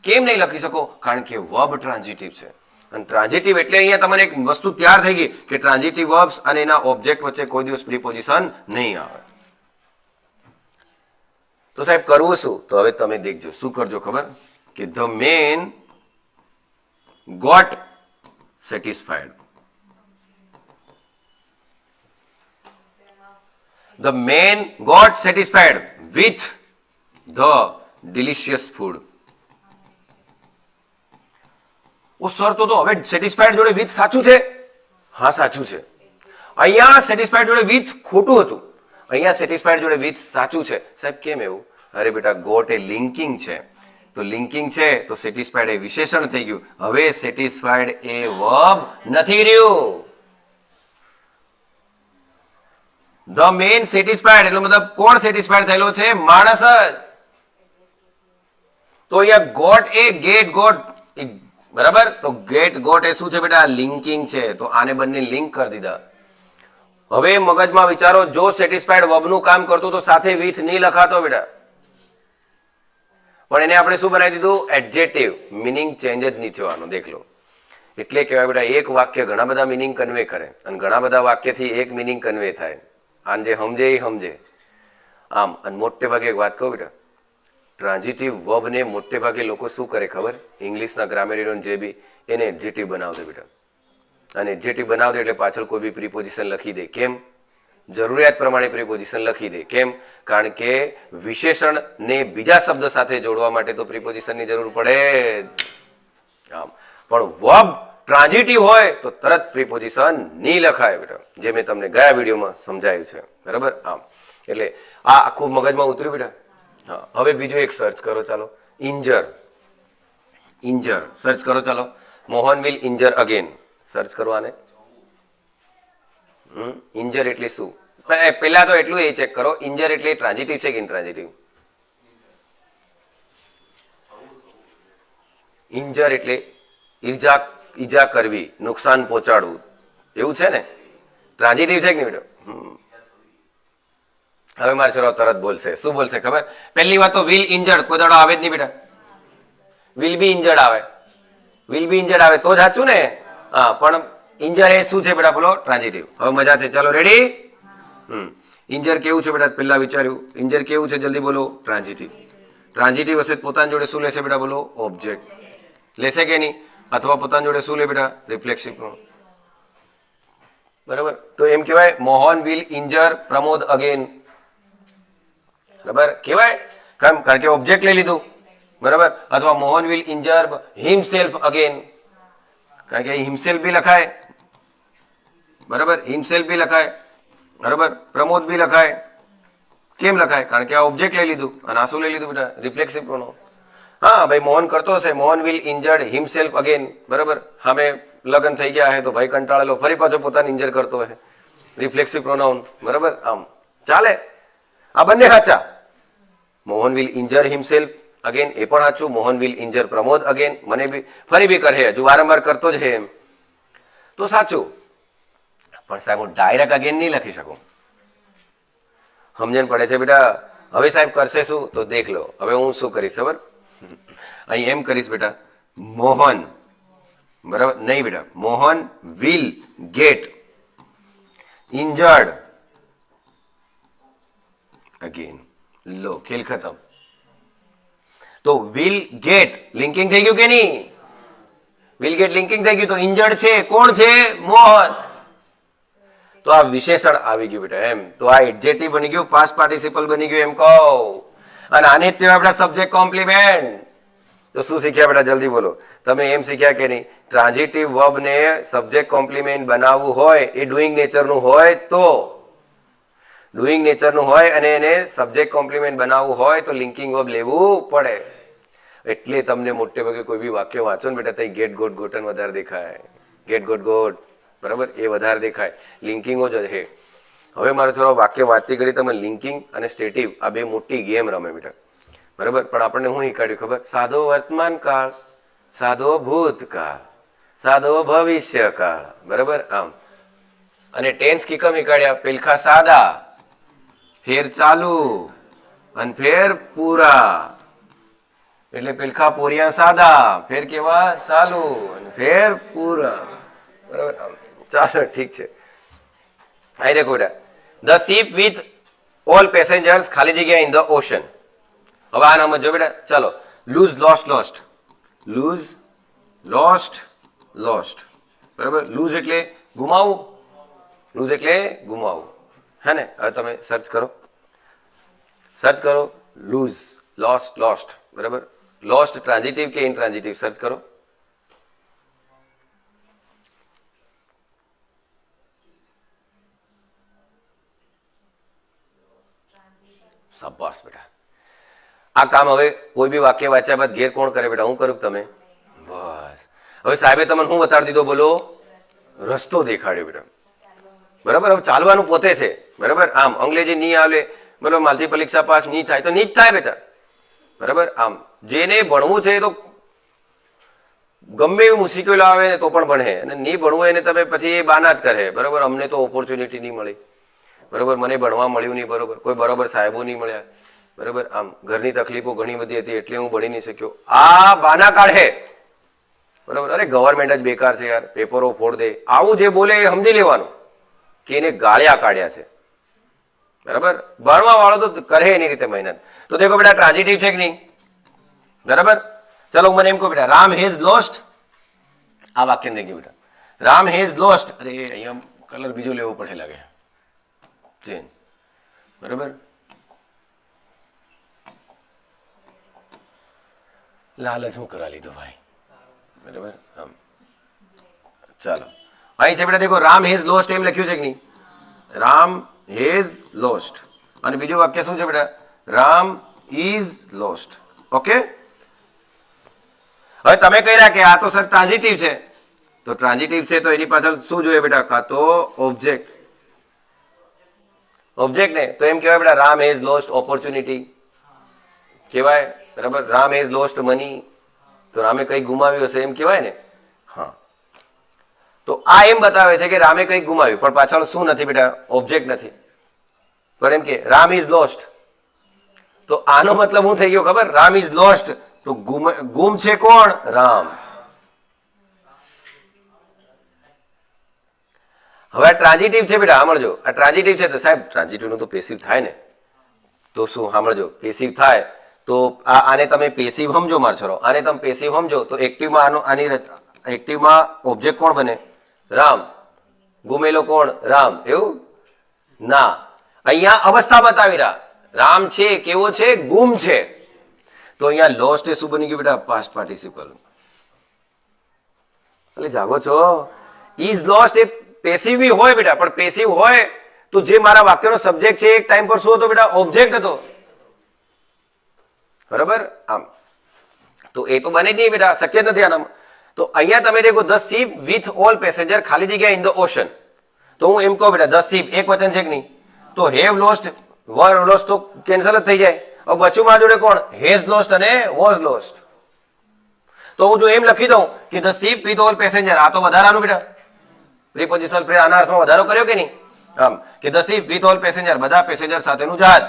Speaker 1: કેમ નહીં લખી શકો? કારણ કે વર્બ ટ્રાન્ઝિટિવ છે. અને ટ્રાન્ઝિટિવ એટલે અહીંયા તમારે એક વસ્તુ તૈયાર થઈ ગઈ કે ટ્રાન્ઝિટિવ વર્બ્સ અને એના ઓબ્જેક્ટ વચ્ચે કોઈ દિવસ પ્રીપોઝિશન નહીં આવે. તો સાહેબ કરવું શું? તો હવે તમે દેખજો શું કરજો ખબર? કે the man got satisfied. The man got satisfied with the delicious food. ઓ સર તો હવે સેટિસ્ફાઈડ જોડે વિથ સાચું છે? હા સાચું છે. અહીંયા સેટિસ્ફાઈડ જોડે વિથ ખોટું હતું. અહીંયા સેટિસ્ફાઈડ જોડે વિથ સાચું છે. સાહેબ કેમ એવું? અરે બેટા ગોટ એ લિંકિંગ છે. તો લિંકિંગ છે તો સેટિસ્ફાઈડ એ વિશેષણ થઈ ગયું. હવે સેટિસ્ફાઈડ એ વર્બ નથી રહ્યું. ધ મેન સેટિસ્ફાઈડ એટલે મતલબ કોણ સેટિસ્ફાઈડ થયેલો છે? માણસ જ. તો અહીંયા ગોટ એ ગેટ ગોટ, બરાબર? તો ગેટ ગોટ એ શું છે બેટા? લિંકિંગ છે. તો આને બંને લિંક કરી દીધા. હવે મગજમાં વિચારો, જો સેટિસ્ફાઈડ વર્બનું કામ કરતું તો સાથે વિથ નહીં લખાતો બેટા. પણ એને આપણે શું બનાવી દીધું? એડજેક્ટિવ. મિનિંગ ચેન્જ જ નહીં થવાનો. દેખ લો. એટલે કહેવાય બેટા એક વાક્ય ઘણા બધા મિનિંગ કન્વે કરે અને ઘણા બધા વાક્યથી એક મિનિંગ કન્વે થાય. આને જે સમજે એ સમજે. આમ અને મોટે ભાગે એક વાત કહું બેટા, ટ્રાન્ઝિટિવ વર્બને મોટે ભાગે લોકો શું કરે ખબર? ઇંગ્લિશના ગ્રામેરિયન જે બી એને એડજેક્ટિવ બનાવશે બેટા. અને એડજેક્ટિવ બનાવશે એટલે પાછળ કોઈ બી પ્રીપોઝિશન લખી દે. કેમ? જરૂરિયાત પ્રમાણે પ્રીપોઝિશન લખી દે. કેમ? કારણ કે વિશેષણને બીજા શબ્દ સાથે જોડવા માટે તો પ્રીપોઝિશનની જરૂર પડે જ. આમ પણ વર્બ ટ્રાન્ઝિટિવ હોય તો તરત પ્રીપોઝિશન નહીં લખાય બેટા, જે મેં તમને ગયા વિડીયોમાં સમજાયું છે. બરાબર? આમ એટલે આ આખું મગજમાં ઉતર્યું બેટા. હા, હવે બીજું એક સર્ચ કરો ચાલો. ઇન્જર. ઇન્જર સર્ચ કરો ચાલો. Mohan will injure again. Search કરો આને. ઇન્જર એટલે શું? પહેલા તો એટલું એ ચેક કરો, ઇન્જર એટલે ટ્રાન્ઝિટિવ છે કે ઇન્ટ્રાન્ઝિટિવ? ઇન્જર એટલે ઈજા કરવી, નુકસાન પહોંચાડવું, એવું છે ને? ટ્રાન્ઝિટિવ છે કે નહીં બેટા? હવે મારે છોકરાઓ તરત બોલશે. શું બોલશે ખબર? પહેલી વાત તો વિલ ઇન્જર્ડ કોઈ દાડો આવે જ નહીં બેટા. વિલ બી ઇન્જર્ડ આવે. વિલ બી ઇન્જર્ડ આવે તો જ સાચું ને? હા, પણ ઇન્જર એ શું છે બેટા? બોલો. ટ્રાન્ઝિટિવ. હવે મજા છે. ચાલો રેડી? ઇન્જર કેવું છે બેટા? પહેલા વિચાર્યું. ઇન્જર કેવું છે? જલ્દી બોલો. ટ્રાન્ઝિટિવ. ટ્રાન્ઝિટિવ હશે પોતાની જોડે શું લેશે બેટા? બોલો. ઓબ્જેક્ટ લેશે કે નહીં? અથવા પોતાની જોડે શું લે બેટા? રિફ્લેક્સિવ પ્રોનાઉન. બરાબર? તો એમ કહેવાય Mohan will injure Pramod again. બરાબર કહેવાય? કારણ કે ઓબ્જેક્ટ લઈ લીધું. બરાબર? અથવા Mohan will injure himself again, કારણ કે હિમસેલ્ફ બી લખાય. બરાબર? હિમસેલ્ફ બી લખાય. બરાબર? પ્રમોદ બી લખાય. કેમ લખાય? કારણ કે આ ઓબ્જેક્ટ લઈ લીધું અને આ શું લઈ લીધું બેટા? રિફ્લેક્સિવ પ્રોનાઉન. હા ભાઈ મોહન કરતો હશે, Mohan will injured himself again, બરાબર. સામે લગ્ન થઈ ગયા હે તો ભાઈ કંટાળેલો ફરી પાછો પોતાને ઇન્જર કરતો હે, રિફ્લેક્સિવ પ્રોનાઉન, બરાબર. આમ ચાલે, આ બંને સાચા. Mohan will injure himself again એ પણ સાચું, Mohan will injure Pramod again, મને બી ફરી બી કરે હજુ વારંવાર કરતો જ હે એમ, તો સાચું. પણ સાહેબ હું ડાયરેક્ટ અગેન નહીં લખી શકું, સમજણ પડે છે બેટા? હવે સાહેબ કરશે શું તો દેખ લો. હવે હું શું કરીશ ખબર, અહીં એમ કરીશ બેટા, મોહન, બરાબર નહીં બેટા, Mohan will get injured again. લો ખેલ ખતમ. તો વિલ ગેટ લિંકિંગ થઈ ગયું કે નહીં? વિલ ગેટ લિંકિંગ થઈ ગયું તો ઇન્જર્ડ છે કોણ છે? મોહન. તો આ વિશેષણ આવી ગયું બેટા એમ, તો આ એડજેક્ટિવ બની ગયું, પાસ્ટ પાર્ટિસિપલ બની ગયું એમ કહો. અને આને જ કહેવાય આપણા સબ્જેક્ટ કોમ્પ્લિમેન્ટ. તો શું શીખ્યા બેટા જલ્દી બોલો, તમે એમ શીખ્યા કે નહીં? ટ્રાન્ઝિટિવ વર્બ ને સબ્જેક્ટ કોમ્પ્લિમેન્ટ બનાવવું હોય એ ડુઈંગ નેચરનું હોય તો, ડુઈંગ નેચરનું હોય અને એને સબ્જેક્ટ કોમ્પ્લિમેન્ટ બનાવવું હોય તો લિંકિંગ વર્બ લેવું પડે. એટલે તમને મોટે ભાગે કોઈ બી વાક્ય વાંચો ને બેટા તો ગેટ ગોટ ગોટન વધારે દેખાય, ગેટ ગોટ ગોટ, બરાબર, એ વધારે દેખાય, લિંકિંગો જ છે. હવે મારો છોરો વાક્ય વાંચતી ઘડી તમે લિંકિંગ અને સ્ટેટિવ આ બે મોટી ગેમ રમે બેટા, બરાબર. પણ આપણને હું શીખવાડ્યું ખબર? સાદો વર્તમાન કાળ, સાદો ભૂતકાળ, સાદો ભવિષ્યકાળ, બરાબર. આમ અને ટેન્સ કીકમ શીખવાડ્યા, પેલખા સાદા, ફેર ચાલુ અને ફેર પૂરા. એટલે પેલખા પોરિયા સાદા, ફેર કેવા ચાલુ અને ફેર પૂરા, બરાબર. ચાલો ઠીક છે. અહીં દેખો બેટા, the ship with all passengers ખાલી જગ્યા ઇન ધ ઓશન. હવે આ નામ જો બેટા, ચાલો. Lose lost lost, lose lost lost, બરાબર. લૂઝ એટલે ગુમાવવું, લૂઝ એટલે ગુમાવવું, હે ને? હવે તમે સર્ચ કરો, સર્ચ કરો લૂઝ, લોસ્ટ લોસ્ટ, બરાબર. લોસ્ટ ટ્રાન્ઝિટિવ કે ઇનટ્રાન્ઝિટિવ સર્ચ કરો. શાબાશ બેટા. આ કામ હવે કોઈ બી વાક્ય વાંચ્યા બાદ ઘેર કોણ કરે બેટા? હું કરું તમે? બસ. હવે સાહેબે તમને શું બતાડી દીધો બોલો? રસ્તો દેખાડ્યો બેટા, બરાબર. હવે ચાલવાનું પોતે છે, બરાબર. આમ અંગ્રેજી નહીં આવડે, બરાબર, માલથી પરીક્ષા પાસ નહીં થાય તો નહીં જ થાય બેટા, બરાબર. આમ જેને ભણવું છે એ તો ગમે એવી મુશ્કેલીઓ આવે તો પણ ભણે, અને નહીં ભણવું એને તમે પછી એ બાના જ કરે, બરાબર. અમને તો ઓપોર્ચ્યુનિટી નહીં મળી, બરાબર, મને ભણવા મળ્યું નહીં, બરાબર, કોઈ બરાબર સાહેબો નહીં મળ્યા, બરાબર. આમ ઘરની તકલીફો ઘણી બધી હતી એટલે હું ભણી નહીં શક્યો, આ બાના કાઢે, બરાબર. અરે ગવર્મેન્ટ જ બેકાર છે યાર, પેપરો ફોડ દે, આવું જે બોલે એ સમજી લેવાનું કે એને ગાળ્યા કાઢ્યા છે, બરાબર. ભણવા વાળો તો કરે એની રીતે મહેનત. તો દેખો બેટા ટ્રાન્ઝિટિવ છે કે નહીં? બરાબર. ચલો મને એમ કહો બેટા, રામ હેઝ લોસ્ટ, આ વાક્ય ને બેટા, રામ હેઝ લોસ્ટ. અરે અહીંયા કલર બીજો લેવો પડે લાગે, ચેન્જ, બરાબર. લાલ જ હું કરા લીધો ભાઈ, બરાબર. આમ ચાલો અહીં છે બેટા, દેખો રામ હેઝ લોસ્ટ એમ લખ્યું છે કે નહીં? Ram has lost. અને બીજું વાક્ય શું છે બેટા? Ram is lost. ઓકે. હવે તમે કહી રહ્યા કે આ તો સર ટ્રાન્ઝિટિવ છે, તો ટ્રાન્ઝિટિવ છે તો એની પાછળ શું જોઈએ બેટા? કાં તો ઓબ્જેક્ટ, ઓબ્જેક્ટ ને તો એમ કહેવાય બેટા રામ હેઝ લોસ્ટ ઓપોર્ચ્યુનિટી કહેવાય, બરાબર. રામ હેઝ લોસ્ટ મની, તો રામે કંઈક ગુમાવ્યું હશે એમ કહેવાય ને. હા, તો આ એમ બતાવે છે કે રામે કંઈક ગુમાવ્યું, પણ પાછળ શું નથી બેટા? ઓબ્જેક્ટ નથી. પણ એમ કે રામ ઇઝ લોસ્ટ, તો આનો મતલબ શું થઈ ગયો ખબર? રામ ઇઝ લોસ્ટ તો ગુમ છે કોણ? રામ. હવે આ ટ્રાન્ઝિટિવ છે બેટા, સાંભળજો. આ ટ્રાન્ઝિટિવ છે તો સાહેબ ટ્રાન્ઝિટિવ નું તો પેસિવ થાય ને, તો શું સાંભળજો, પેસિવ થાય તો આને તમે પેસિવ સમજો માર છોરો, આને તમે પેસિવ સમજો તો એક્ટિવમાં આનો આની એક્ટિવમાં ઓબ્જેક્ટ કોણ બને? રામ. ગુમેલો કોણ? રામ. એવું ના, અહીંયા અવસ્થા બતાવી રહ્યા, રામ છે કેવો છે? ગુમ છે. તો અહીંયા લોસ્ટ એ શું બની ગયું બેટા? Past participle. એટલે જાગો છો? ઇઝ લોસ્ટ એ પેસિવ બી હોય બેટા, પણ પેસિવ હોય તો જે મારા વાક્યનો સબ્જેક્ટ છે એક ટાઈમ પર શું હતો બેટા? ઓબ્જેક્ટ હતો, બરાબર. આમ તો એ તો બને જ નહીં બેટા, શક્ય જ નથી આનામાં. તો અહીંયા તમે દેખો the ship with all passenger ખાલી જગ્યા ઇન ધ ઓશન. તો હું એમ કહું બેટા ધ શીપ એક વચન છે કે નહીં, તો હેવ લોસ્ટ વર લોસ્ટ તો કેન્સલ જ થઈ જાય. હવે બચ્ચું મારા જોડે કોણ, હેઝ લોસ્ટ અને વોઝ લોસ્ટ. તો હું જો એમ લખી દઉં કે the ship with all passenger, આ તો વધારાનું બેટા પ્રિપોઝિશનલ ફ્રેઝ આના અર્થમાં વધારો કર્યો કે નહીં. આમ કે the ship with all passenger, બધા પેસેન્જર સાથેનું જહાજ.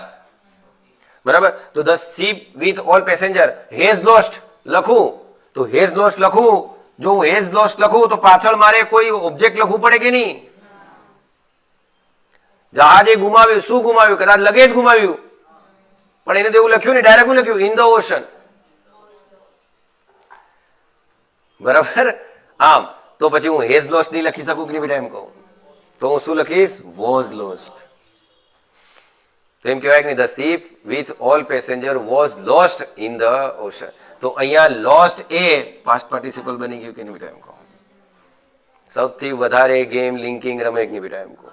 Speaker 1: બરાબર. તો the ship with all passenger has lost લખું તો હેઝ લોસ્ટ લખું. જો હું હેઝ લોસ્ટ લખું તો પાછળ મારે કોઈ ઓબ્જેક્ટ લખવું પડે કે નહીં. જહાજે ગુમાવ્યું, શું ગુમાવ્યું, કદાચ લગેજ ગુમાવ્યું, પણ એને તો એવું લખ્યું ને, ડાયરેક્ટ લખ્યું ઇન ધ ઓશન. બરાબર. આમ તો પછી હું હેઝ લોસ્ટ નહીં લખી શકું કે નહીં બેટા, એમ કહું તો હું શું લખીશ, વોઝ લોસ્ટ. તો એમ કહેવાય કે the ship with all passenger was lost in the ocean. તો અહીંયા લોસ્ટ એ પાસ્ટ પાર્ટિસિપલ બની ગયું કે નહીં બેટા, એમ કહું. સૌથી વધારે ગેમ લિંકિંગ રમે કે નહીં બેટા, એમ કહું.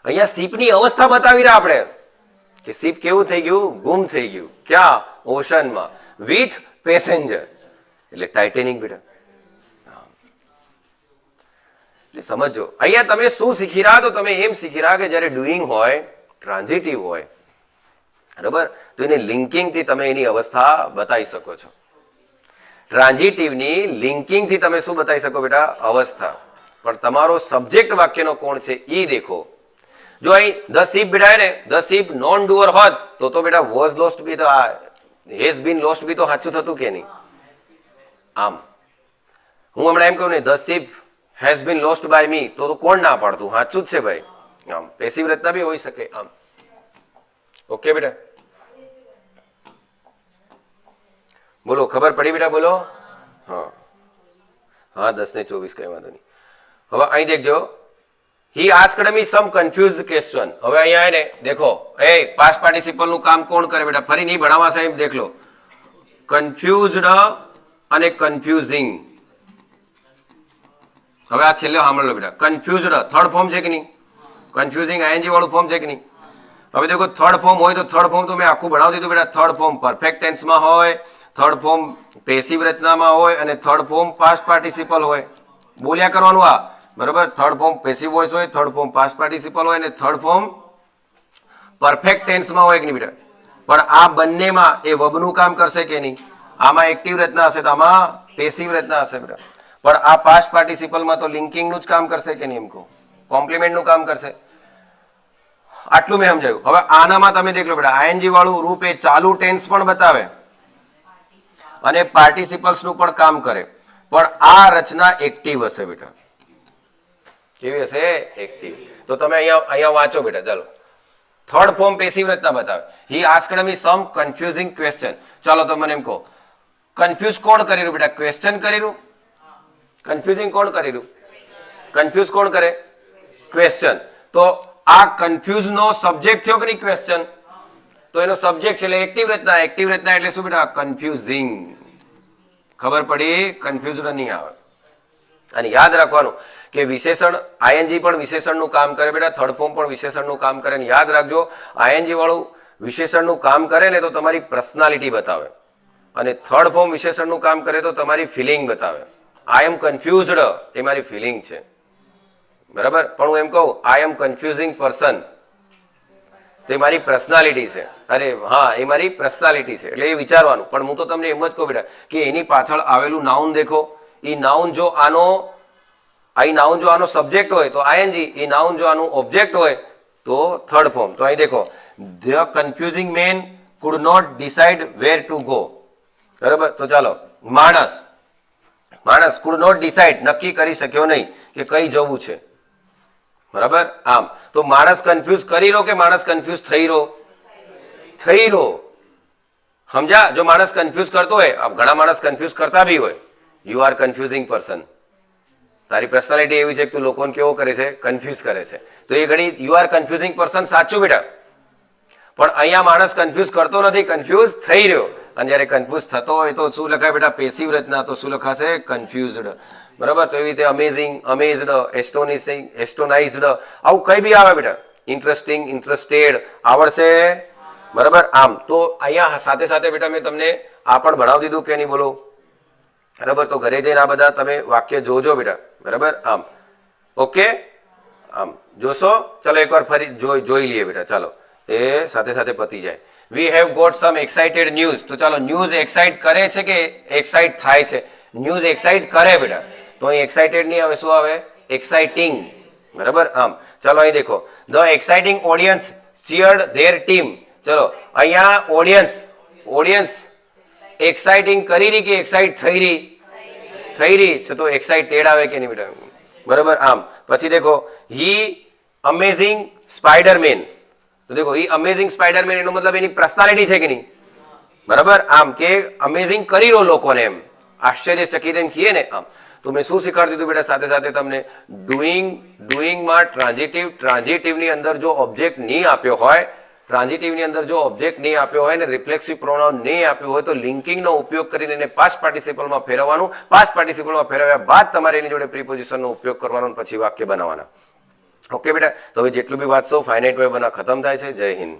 Speaker 1: અહીંયા શીપની અવસ્થા બતાવી રહ્યા આપણે કે શીપ કેવું થઈ ગયું, ગુમ થઈ ગયું. ક્યાં, ઓશનમાં, વિથ પેસેન્જર એટલે ટાઇટેનિક બેટા. એટલે સમજો અહીંયા તમે શું શીખી રહ્યા, તો તમે એમ શીખી રહ્યા કે જ્યારે ડુઈંગ હોય, ટ્રાન્ઝિટિવ હોય, બરાબર, તો એને લિંકિંગથી તમે એની અવસ્થા બતાવી શકો છો. ટ્રાન્ઝિટિવની લિંકિંગથી તમે શું બતાવી શકો બેટા, અવસ્થા. પણ તમારો સબ્જેક્ટ વાક્યનો કોણ છે એ દેખો. જો અહીં ધ શીપ બેટા ને ધ શીપ નોન ડુઅર હોત તો બેટા વોઝ લોસ્ટ બી તો હેઝ બીન લોસ્ટ બી તો સાચું થતું કે નહીં. આમ હું હમણાં એમ કહું ને the ship has been lost by me તો કોણ ના પાડતું, સાચું જ છે ભાઈ. આમ પેસિવ રચના બી હોઈ શકે. આમ ઓકે બેટા, બોલો ખબર પડી બેટા, બોલો. હા હા 10:24 કઈ વાંધો નહીં. હવે અહીં દેખજો, he asked me some confused question. હવે અહીંયા ને દેખો, એ પાસ્ટ પાર્ટિસિપલ નું કામ કોણ કરે બેટા, ફરી નહીં ભણાવવા સાહેબ, દેખ લો. કન્ફ્યુઝડ અને કન્ફ્યુઝિંગ. હવે આ છેલ્લે સાંભળ લો બેટા. કન્ફ્યુઝડ થર્ડ ફોર્મ છે કે નહીં, કન્ફ્યુઝિંગ આઈએનજી વાળું ફોર્મ છે કે નહીં. હવે દેખો થર્ડ ફોર્મ હોય તો થર્ડ ફોર્મ તો મેં આખું ભણાવી દીધું બેટા. થર્ડ ફોર્મ પરફેક્ટ ટેન્સમાં હોય, થર્ડ ફોર્મ પેસિવ રચનામાં હોય અને થર્ડ ફોર્મ પાસ્ટ પાર્ટિસિપલ હોય. બોલ્યા કરવાનું આ, બરાબર. થર્ડ ફોર્મ પેસિવ વોઇસ હોય, થર્ડ ફોર્મ પાસ્ટ પાર્ટિસિપલ હોય અને થર્ડ ફોર્મ પરફેક્ટ ટેન્સમાં હોય કે નહીં બેટા. પણ આ બંનેમાં એ વર્બનું કામ કરશે કે નહીં. આમાં એક્ટિવ રચના હશે તો આમાં પેસિવ રચના હશે બેટા. પણ આ પાસ્ટ પાર્ટિસિપલમાં તો લિંકિંગનું જ કામ કરશે કે નહીં, એમ કહું કોમ્પ્લિમેન્ટનું કામ કરશે. આટલું મેં સમજાયું. હવે આનામાં તમે દેખ લો બેટા, આઈએનજી વાળું રૂપ એ ચાલુ ટેન્સ પણ બતાવે અને પાર્ટિસિપલ્સનું પણ કામ કરે, પણ આ રચના એક્ટિવ હશે બેટા. કેવી હશે, એક્ટિવ. તો તમે અહીંયા વાંચો બેટા, ચાલો. થર્ડ ફોર્મ પેસિવ રચના બતાવે. હી આસ્ક્ડ મી સમ કન્ફ્યુઝિંગ ક્વેશ્ચન. ચાલો તો મને એમ કહો, કન્ફ્યુઝ કોણ કરી રહ્યું બેટા, ક્વેશ્ચન કરી રહ્યું. કન્ફ્યુઝિંગ કોણ કરી રહ્યું, કન્ફ્યુઝ કોણ કરે, ક્વેશ્ચન. તો આ કન્ફ્યુઝ નો સબ્જેક્ટ થયો કે નહીં, ક્વેશ્ચન. તો એનો સબ્જેક્ટ છે એટલે એક્ટિવ રચના. એક્ટિવ રચના એટલે શું બેટા, કન્ફ્યુઝિંગ. ખબર પડી, કન્ફ્યુઝ નહીં આવે. અને યાદ રાખવાનું કે વિશેષણ આઈએનજી પણ વિશેષણનું કામ કરે બેટા, થર્ડ ફોર્મ પણ વિશેષણનું કામ કરે. અને યાદ રાખજો, આઈએનજી વાળું વિશેષણનું કામ કરે ને તો તમારી પર્સનાલિટી બતાવે, અને થર્ડ ફોર્મ વિશેષણનું કામ કરે તો તમારી ફિલિંગ બતાવે. આઈ એમ કન્ફ્યુઝડ એ મારી ફિલિંગ છે, બરાબર. પણ હું એમ કહું આઈ એમ કન્ફ્યુઝિંગ પર્સન તો એ મારી પર્સનાલિટી છે. અરે હા, એ મારી પર્સનાલિટી છે એટલે એ વિચારવાનું. પણ હું તો તમને એમ જ કહું બેટા કે એની પાછળ આવેલું નાઉન દેખો. એ નાઉન જો આનો સબ્જેક્ટ હોય તો આઈએનજી, એ નાઉન જો આનું ઓબ્જેક્ટ હોય તો થર્ડ ફોર્મ. તો અહીં દેખો, the confusing man could not decide where to go. બરાબર. તો ચાલો, માણસ કુડ નોટ ડિસાઇડ નક્કી કરી શક્યો નહીં કે કઈ જવું છે, બરાબર. આમ તો માણસ કન્ફ્યુઝ કરી રહ્યો કે માણસ કન્ફ્યુઝ થઈ રહ્યો, સમજ્યા. જો માણસ કન્ફ્યુઝ કરતો હોય, ઘણા માણસ કન્ફ્યુઝ કરતા બી હોય, યુ આર કન્ફ્યુઝિંગ પર્સન. તારી પર્સનાલિટી એવી છે કે તું લોકોને કેવો કરે છે, કન્ફ્યુઝ કરે છે. તો એ ઘડી યુ આર કન્ફ્યુઝિંગ પર્સન સાચું બેટા. પણ અહીંયા માણસ કન્ફ્યુઝ કરતો નથી, કન્ફ્યુઝ થઈ રહ્યો. અને જયારે કન્ફ્યુઝ થતો હોય તો શું લખાય બેટા, પેસિવ રચના. તો શું લખાશે, કન્ફ્યુઝડ. બરાબર. તો એવી રીતે અમેઝિંગ, અમેઝડ, એસ્ટોનિશિંગ, એસ્ટોનાઇઝડ, આવું કઈ બી આવે બેટા. ઇન્ટરેસ્ટિંગ, ઇન્ટરેસ્ટેડ આવડશે, બરાબર. આમ તો અહીંયા સાથે સાથે બેટા મેં તમને આ પણ ભણાવી દીધું કે નહીં બોલો? બરાબર, તો ઘરે જઈને આ બધા તમે વાક્ય જોજો બેટા. બરાબર, આમ ઓકે, આમ જોશો. ચલો એકવાર ફરી જોઈ લઈએ બેટા. ચાલો એ સાથે સાથે પતી જાય. We have got some excited news. તો ચાલો, ન્યૂઝ એક્સાઇટ કરે છે કે એક્સાઇટ થાય છે? ન્યૂઝ એક્સાઇટ કરે બેટા. તો અહીં એક્સાઇટેડ નહીં આવે, શું આવે? એક્સાઇટિંગ. બરાબર, આમ ચાલો અહીં દેખો. The exciting audience cheered their team. ચલો અહીંયા ઓડિયન્સ એક્સાઇટિંગ કરી રહી કે એક્સાઇટ થઈ રહી છે? તો એક્સાઇટેડ આવે કે નહીં બેટા? બરાબર, આમ પછી દેખો હી અમેઝિંગ સ્પાઈડરમેન. તો દેખો હી અમેઝિંગ સ્પાઈડરમેન એનો મતલબ એની પર્સનાલિટી છે કે નહીં? બરાબર, આમ કે અમેઝિંગ કરી રહ્યો લોકોને, એમ આશ્ચર્યચકિત એમ કહીએ ને આમ. તો મેં શું શીખવાડી દીધું બેટા સાથે સાથે તમને? ડુઈંગમાં ટ્રાન્ઝિટિવની અંદર જો ઓબ્જેક્ટ નહીં આપ્યો હોય, ને રિફ્લેક્સિવ પ્રોનાઉન નહીં આપ્યું હોય તો લિંકિંગનો ઉપયોગ કરીને એને પાસ્ટ પાર્ટિસિપલમાં ફેરવવાનું. પાસ્ટ પાર્ટિસિપલમાં ફેરવ્યા બાદ તમારે એની જોડે પ્રીપોઝિશનનો ઉપયોગ કરવાનો, પછી વાક્ય બનાવવાના. ઓકે બેટા, તો હવે જેટલું બી વાંચશો ફાઇનાઇટ વે બના ખતમ થાય છે. જય હિન્દ.